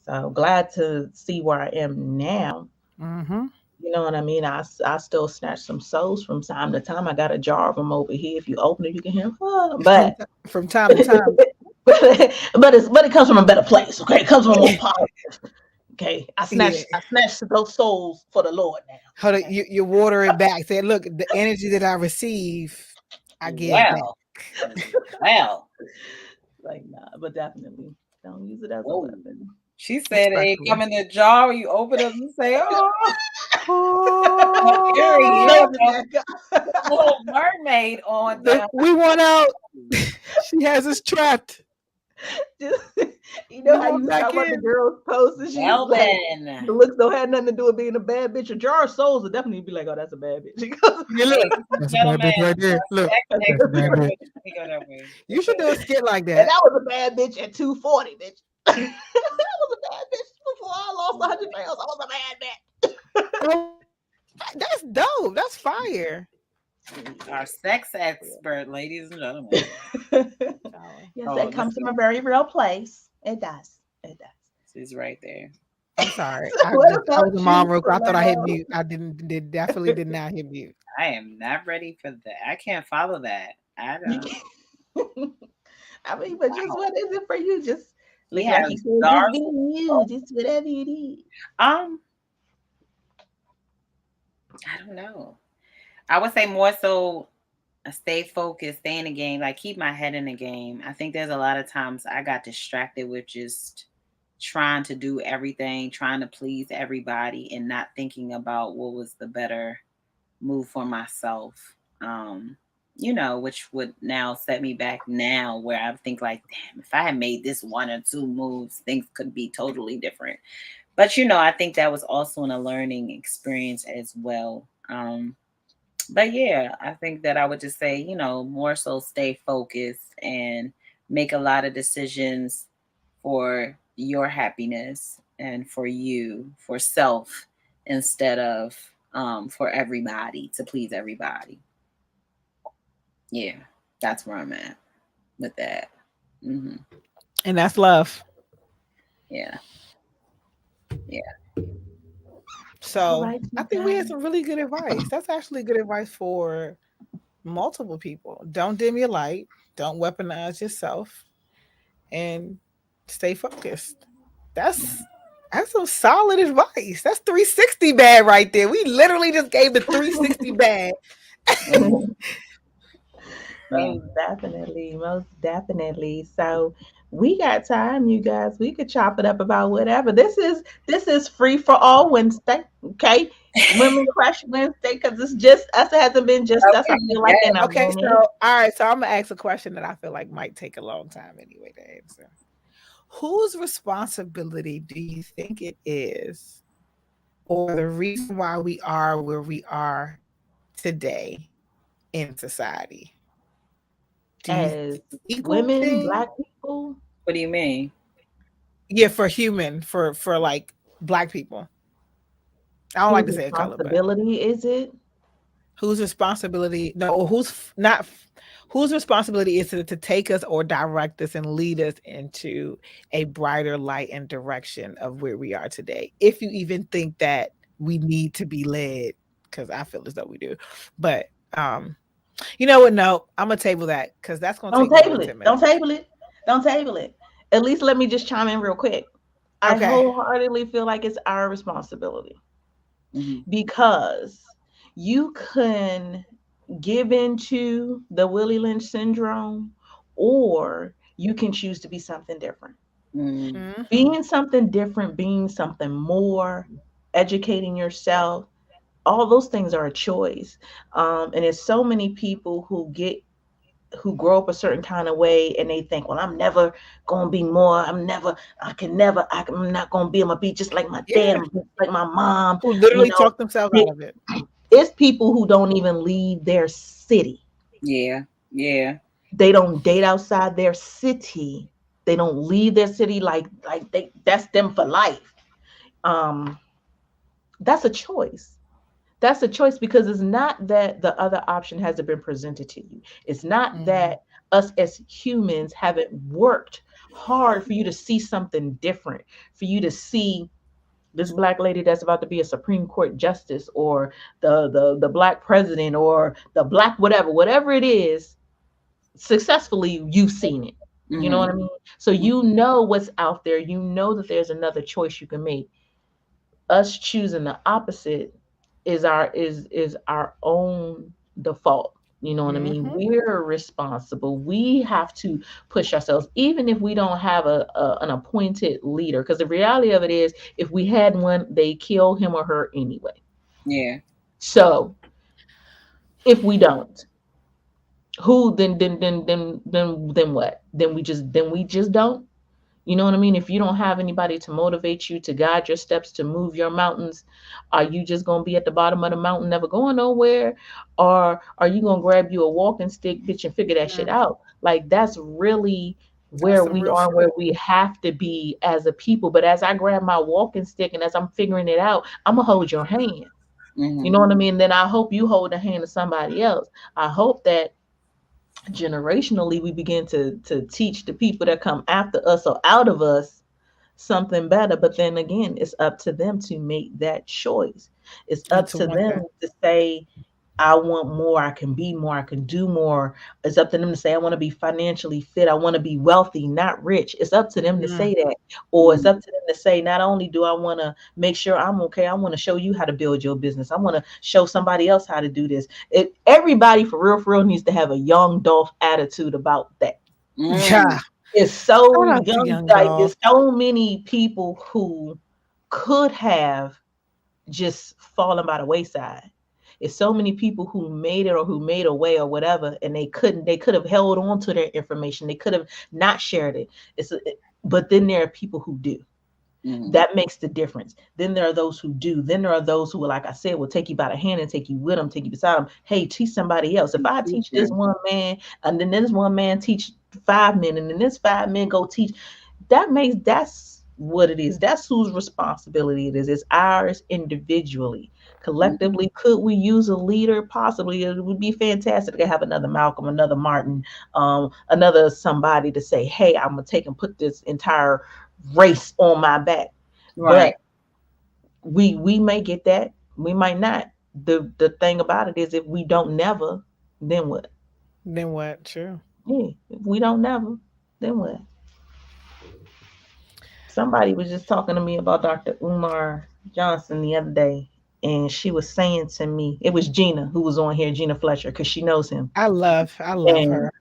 So glad to see where I am now. Mm-hmm. You know what I mean? I still snatch some souls from time to time. I got a jar of them over here. If you open it, you can hear them. But from time to time. but it comes from a better place. Okay, it comes from a more positive. Okay, I snatched those souls for the Lord now. Hold on, you water it back. Say, look, the energy that I receive, I give back. Well, like nah, but definitely don't use it as a weapon. She said it come in a jar where you open it and say, Little Mermaid on there. We want out. She has us trapped. You know how you talk about the girls post and she's like, the looks don't have nothing to do with being a bad bitch. A jar of souls will definitely be like, oh, that's a bad bitch. That's a bad bitch right there. Look, that's a bad bitch. You should do a skit like that. And that was a bad bitch at 240, bitch. That was a bad bitch before I lost 100 pounds. I was a bad bitch. That's dope. That's fire. Our sex expert, ladies and gentlemen. Yes, it comes from a very real place. It does. It does. She's right there. I'm sorry. I was a mom real quick. I thought I hit mute. I definitely did not hit mute. I am not ready for that. I can't follow that. I don't. I mean, but just what is it for you? Just like you said, just whatever you need. I don't know. I would say more so stay focused, stay in the game, like keep my head in the game. I think there's a lot of times I got distracted with just trying to do everything, trying to please everybody and not thinking about what was the better move for myself. Which would now set me back now where I think like, damn, if I had made this 1 or 2 moves, things could be totally different. But, I think that was also a learning experience as well. But yeah, I think that I would just say, more so stay focused and make a lot of decisions for your happiness and for you, for self, instead of for everybody, to please everybody. Yeah, that's where I'm at with that. Mm-hmm. And that's love. Yeah. So I think we had some really good advice. That's actually good advice for multiple people. Don't dim your light. Don't weaponize yourself. And stay focused. That's some solid advice. That's 360 bad right there. We literally just gave the 360 bad. Most definitely. So we got time, you guys. We could chop it up about whatever. This is free for all Wednesday, okay? Women Crush Wednesday, because it's just us. It hasn't been just us. I feel like okay. So all right. So I'm gonna ask a question that I feel like might take a long time anyway to answer. Whose responsibility do you think it is, or the reason why we are where we are today in society? As women, Black people. What do you mean? Yeah, for like Black people. I don't like to say a color. Responsibility is it? Whose responsibility? No, who's not? Whose responsibility is it to take us or direct us and lead us into a brighter light and direction of where we are today? If you even think that we need to be led, because I feel as though we do. But you know what? No, I'm gonna table that because that's gonna Don't take more table than it. 10 Don't minutes. table it. Don't table it. At least let me just chime in real quick. I Okay. wholeheartedly feel like it's our responsibility Mhm. because you can give into the Willie Lynch syndrome, or you can choose to be something different. Mhm. Mhm. Being something different, being something more, educating yourself, all those things are a choice. And there's so many people who grow up a certain kind of way and they think, well, I'm never gonna be more. I'm not gonna be. I'm gonna be just like my dad. Yeah. I'm gonna be like my mom. Who You literally know, talk themselves it, out of it. it's people who don't even leave their city. Yeah. Yeah. They don't date outside their city. They don't leave their city like that's them for life. Um, that's a choice. That's a choice because it's not that the other option hasn't been presented to you. It's not Mhm. that us as humans haven't worked hard for you to see something different, for you to see this black lady that's about to be a Supreme Court justice, or the black president, or the black whatever it is. Successfully, you've seen it. You know Mhm. what I mean? So you know what's out there. You know that there's another choice you can make. Us choosing the opposite is our own default. You know what I mean? Mhm. We're responsible. We have to push ourselves, even if we don't have an appointed leader. Because the reality of it is, if we had one, they kill him or her anyway. Yeah. So if we don't, who then what? Then we just don't. You know what I mean? If you don't have anybody to motivate you, to guide your steps, to move your mountains, are you just going to be at the bottom of the mountain, never going nowhere? Or are you going to grab you a walking stick, bitch, and figure that shit Mm. out? Like, that's really That's where some we real are, shit. where we have to be as a people. But as I grab my walking stick and as I'm figuring it out, I'm going to hold your hand. You Mhm. know what I mean? Then I hope you hold the hand of somebody else. I hope that generationally we begin to teach the people that come after us or out of us something better. But then again, it's up to them to make that choice. It's And up to to want them that. to say, I want more, I can be more, I can do more. It's up to them to say, I want to be financially fit, I want to be wealthy, not rich. It's up to them to Mm. say that. Or it's Mhm. up to them to say, not only do I want to make sure I'm okay, I want to show you how to build your business. I want to show somebody else how to do this. Everybody for real needs to have a young Dolph attitude about that. Yeah. Mhm. It's so Shout out to young, Young like Dolph. there's so many people who could have just fallen by the wayside. It's so many people who made it or who made a way or whatever, and they could have held on to their information. They could have not shared it. But then there are people who do. Mhm. That makes the difference. Then there are those who do. Then there are those who, like I said, will take you by the hand and take you with them, take you beside them. Hey, teach somebody else. If I teach this Teacher. one man, and then this one man teach 5 men, and then this 5 men go teach, that's what it is. That's whose responsibility it is. It's ours individually. Mhm. Collectively, could we use a leader? Possibly. It would be fantastic to have another Malcolm, another Martin, another somebody to say, hey, I'm gonna take and put this entire race on my back. Right. But we may get that, we might not. The thing about it is, if we don't never, then what? Then what? True. Yeah, if we don't never, then what? Somebody was just talking to me about Dr. Umar Johnson the other day, and she was saying to me, it was Gina who was on here, Gina Fletcher, because she knows him. I love And her.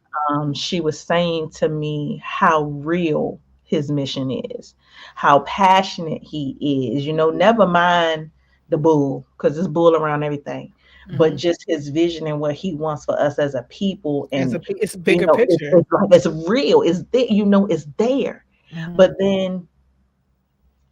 she was saying to me how real his mission is, how passionate he is. Never mind the bull, because there's bull around everything, but Mhm. just his vision and what he wants for us as a people. As And it's a bigger it's, picture. it's like it's real. It's there. It's there. Mhm. But then,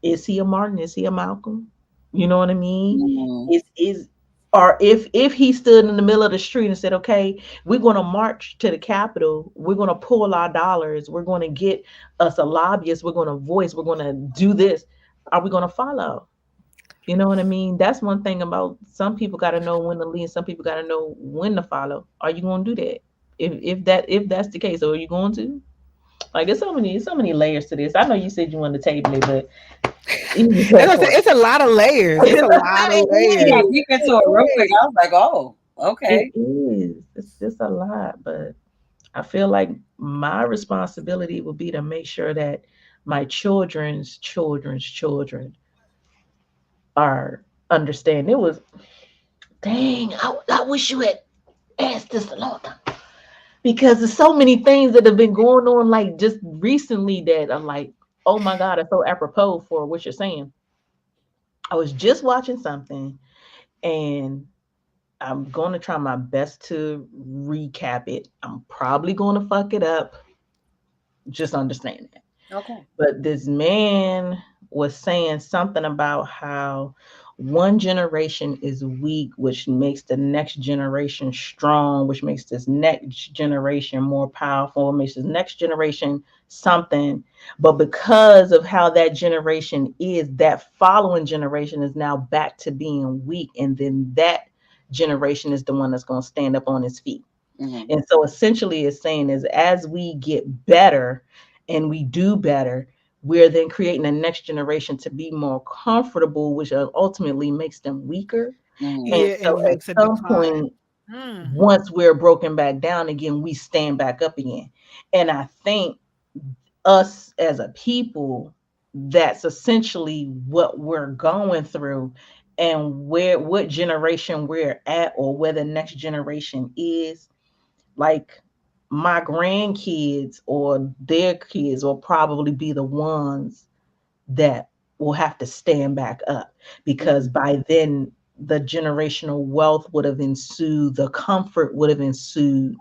is he a Martin? Is he a Malcolm? You know what I mean? Mhm. Is or if he stood in the middle of the street and said, "Okay, we're going to march to the Capitol. We're going to pull our dollars. We're going to get us a lobbyist. We're going to voice. We're going to do this." Are we going to follow? You know what I mean? That's one thing about some people got to know when to lead, some people got to know when to follow. Are you going to do that? If that's the case, or are you going to? Like, there's so many layers to this. I know you said you wanted to table it, but It's a lot of layers. It's a lot of You layers. got deep into it real quick. I was like, oh, okay. It is. It's just a lot, but I feel like my responsibility would be to make sure that my children's children are understand. It was dang. I wish you had asked this a long time because there's so many things that have been going on, like just recently, that I'm like, oh my god, it's so apropos for what you're saying. I was just watching something, and I'm going to try my best to recap it. I'm probably going to fuck it up. Just understand that. Okay. But this man was saying something about how one generation is weak, which makes the next generation strong, which makes this next generation more powerful, makes this next generation something. But because of how that generation is, that following generation is now back to being weak. And then that generation is the one that's going to stand up on his feet. Mm-hmm. And so essentially it's saying is as we get better and we do better, we're then creating a next generation to be more comfortable, which ultimately makes them weaker. Mm-hmm. And Yeah, so and at makes a some decline. point, once we're broken back down again, we stand back up again. And I think us as a people, that's essentially what we're going through, and what generation we're at, or where the next generation is. Like, my grandkids or their kids will probably be the ones that will have to stand back up, because by then the generational wealth would have ensued, the comfort would have ensued.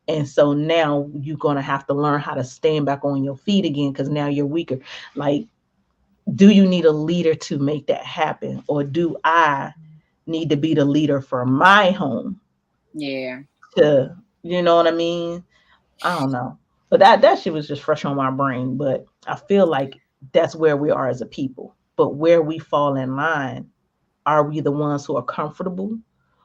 And so now you're going to have to learn how to stand back on your feet again, because now you're weaker. Like, do you need a leader to make that happen, or do I need to be the leader for my home? Yeah. To, you know what I mean? I don't know. But that shit was just fresh on my brain. But I feel like that's where we are as a people. But where we fall in line, are we the ones who are comfortable?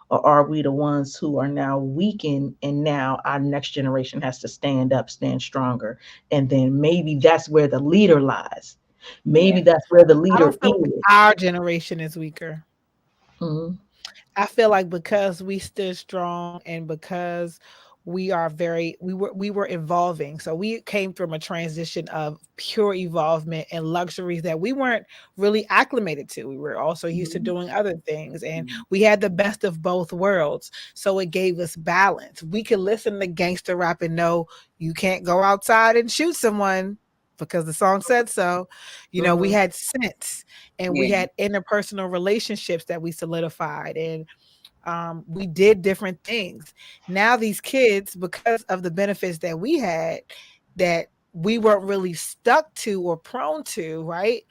Or are we the ones who are now weakened, and now our next generation has to stand up, stand stronger? And then maybe that's where the leader lies. Maybe Yeah. that's where the I leader don't feel like is. our generation is weaker. Mhm. I feel like because we stood strong and because we were evolving. So we came from a transition of pure evolvement and luxuries that we weren't really acclimated to. We were also used to Mhm. doing other things, and we had the best of both worlds. So it gave us balance. We could listen to gangster rap and know you can't go outside and shoot someone because the song said so. We Mhm. had sense, and we Yeah. had interpersonal relationships that we solidified, and we did different things. Now these kids, because of the benefits that we had, that we weren't really stuck to or prone to, right?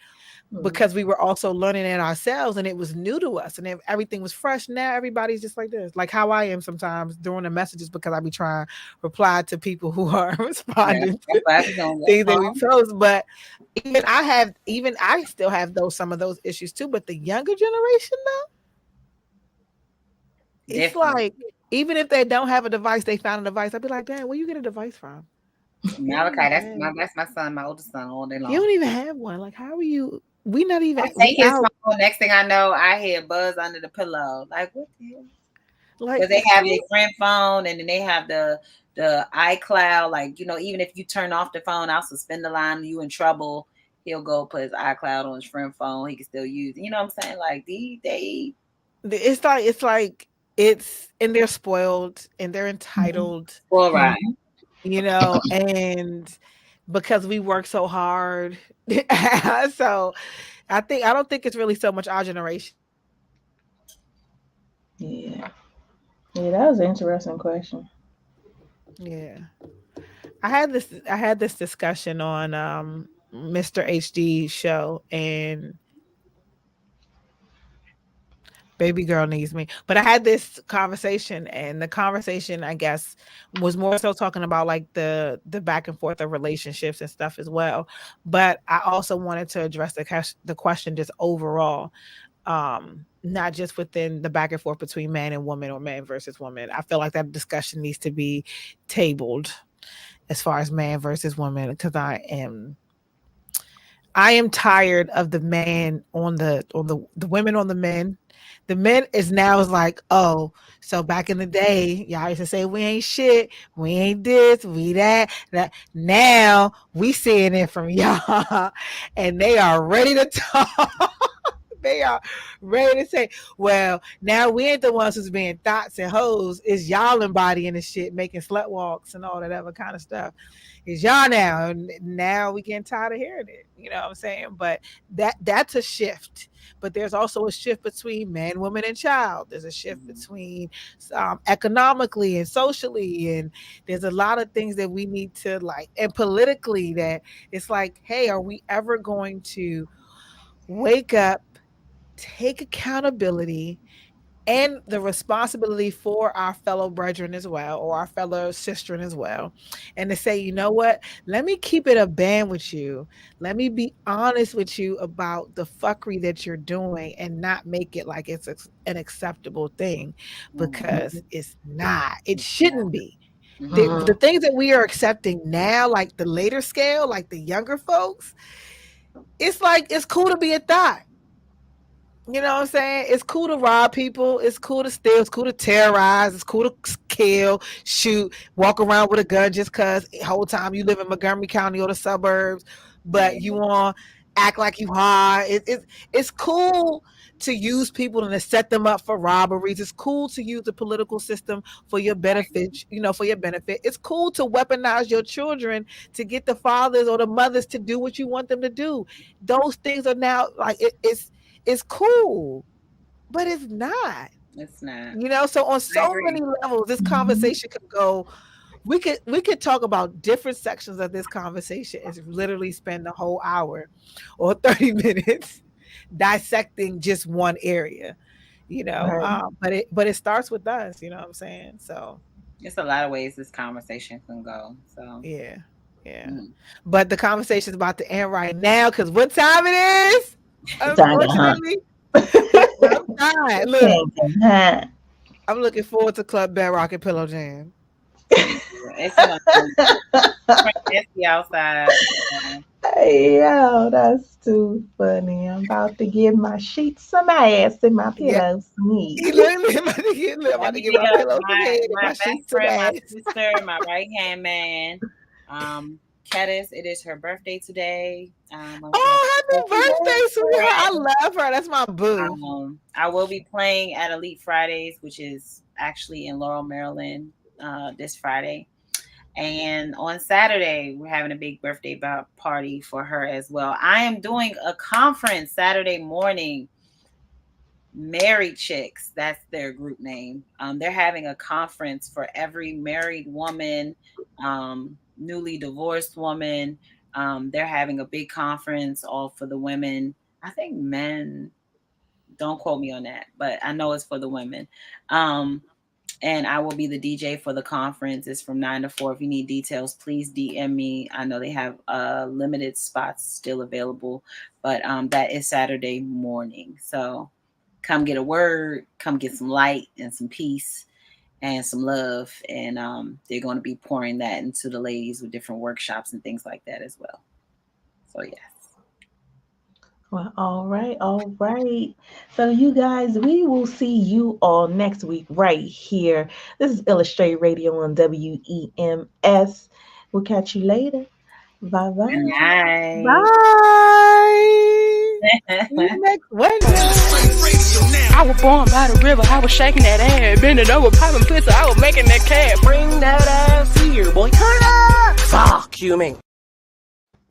Mhm. Because we were also learning it ourselves, and it was new to us, and everything was fresh. Now everybody's just like this, like how I am sometimes during the messages, because I be trying to reply to people who are Yeah. responding That's to what I was doing. things that we post. But even I still have some of those issues too. But the younger generation, it's Different. like, even if they don't have a device, they found a device. I'd be like, "Dad, where you get a device from? You don't Malachi, even that's have. my son, my oldest son, all day You long. don't even have one. Like, how are you? We not I even. take We his out. phone. Next thing I know, I hear buzz under the pillow. Like, what the hell? Like, Because they have a friend phone, and then they have the iCloud. Like, even if you turn off the phone, I'll suspend the line. You in trouble. He'll go put his iCloud on his friend phone. He can still use it. You know what I'm saying? Like, and they're spoiled and they're entitled. all right. Mhm. And because we work so hard, so I don't think it's really so much our generation. Yeah. Yeah, that was an interesting question. Yeah. I had this discussion on Mr. HD show, and baby girl needs me. But I had this conversation, and the conversation, I guess, was more so talking about like the back and forth of relationships and stuff as well. But I also wanted to address the question just overall. not just within the back and forth between man and woman or man versus woman. I feel like that discussion needs to be tabled as far as man versus woman, because I am tired of the man on the women on the men. The men is like, oh, so back in the day, y'all used to say we ain't shit, we ain't this, we that. Now we seeing it from y'all, and they are ready to talk. They are ready to say, well, now we ain't the ones who's being thoughts and hoes. It's y'all embodying the shit, making slut walks and all that other kind of stuff. It's y'all now. And now we getting tired of hearing it. You know what I'm saying? But that's a shift. But there's also a shift between man, woman, and child. There's a shift between economically and socially. And there's a lot of things that we need to and politically, that it's like, hey, are we ever going to wake up, take accountability and the responsibility for our fellow brethren as well, or our fellow sisterin as well, and to say, you know what, let me keep it a band with you. Let me be honest with you about the fuckery that you're doing and not make it like it's an acceptable thing, because it's not. It shouldn't be. The things that we are accepting now, like the later scale, like the younger folks, it's like, it's cool to be a thought. You know what I'm saying? It's cool to rob people. It's cool to steal. It's cool to terrorize. It's cool to kill, shoot, walk around with a gun just because the whole time you live in Montgomery County or the suburbs, but you want to act like you hard. It's cool to use people and to set them up for robberies. It's cool to use the political system for your benefit, for your benefit. It's cool to weaponize your children to get the fathers or the mothers to do what you want them to do. Those things are now it's cool, but it's not. It's not. So on so many levels, this conversation could go. We could talk about different sections of this conversation and literally spend the whole hour or 30 minutes dissecting just one area. Right. But it starts with us. You know what I'm saying? So it's a lot of ways this conversation can go. So yeah. But the conversation is about to end right now, because what time it is? Unfortunately, I'm looking forward to Club Bedrock and Pillow Jam. It's nasty outside. Hey, yo, that's too funny. I'm about to give my sheets some ass and my pillows some heat. My best friend, my sister, my right hand man. Kettis, it is her birthday today. Happy birthday, sweetheart. I love her. That's my boo. I will be playing at Elite Fridays, which is actually in Laurel, Maryland, this Friday. And on Saturday, we're having a big birthday party for her as well. I am doing a conference Saturday morning. Married Chicks, that's their group name. They're having a conference for every married woman, newly divorced woman. They're having a big conference all for the women. I think men, don't quote me on that, but I know it's for the women. And I will be the DJ for the conference. It's from 9 to 4. If you need details, please DM me. I know they have limited spots still available, but that is Saturday morning. So come get a word, come get some light and some peace and some love. And they're going to be pouring that into the ladies with different workshops and things like that as well. So, yes. Well, all right. So you guys, we will see you all next week right here. This is Illastr8 Radio on WEMS. We'll catch you later. Bye-bye. Bye. Bye. Next Wednesday. I was born by the river, I was shaking that ass, bending over, popping pussy, I was making that cat. Bring that ass here, boy. Turn up. Fuck you, man.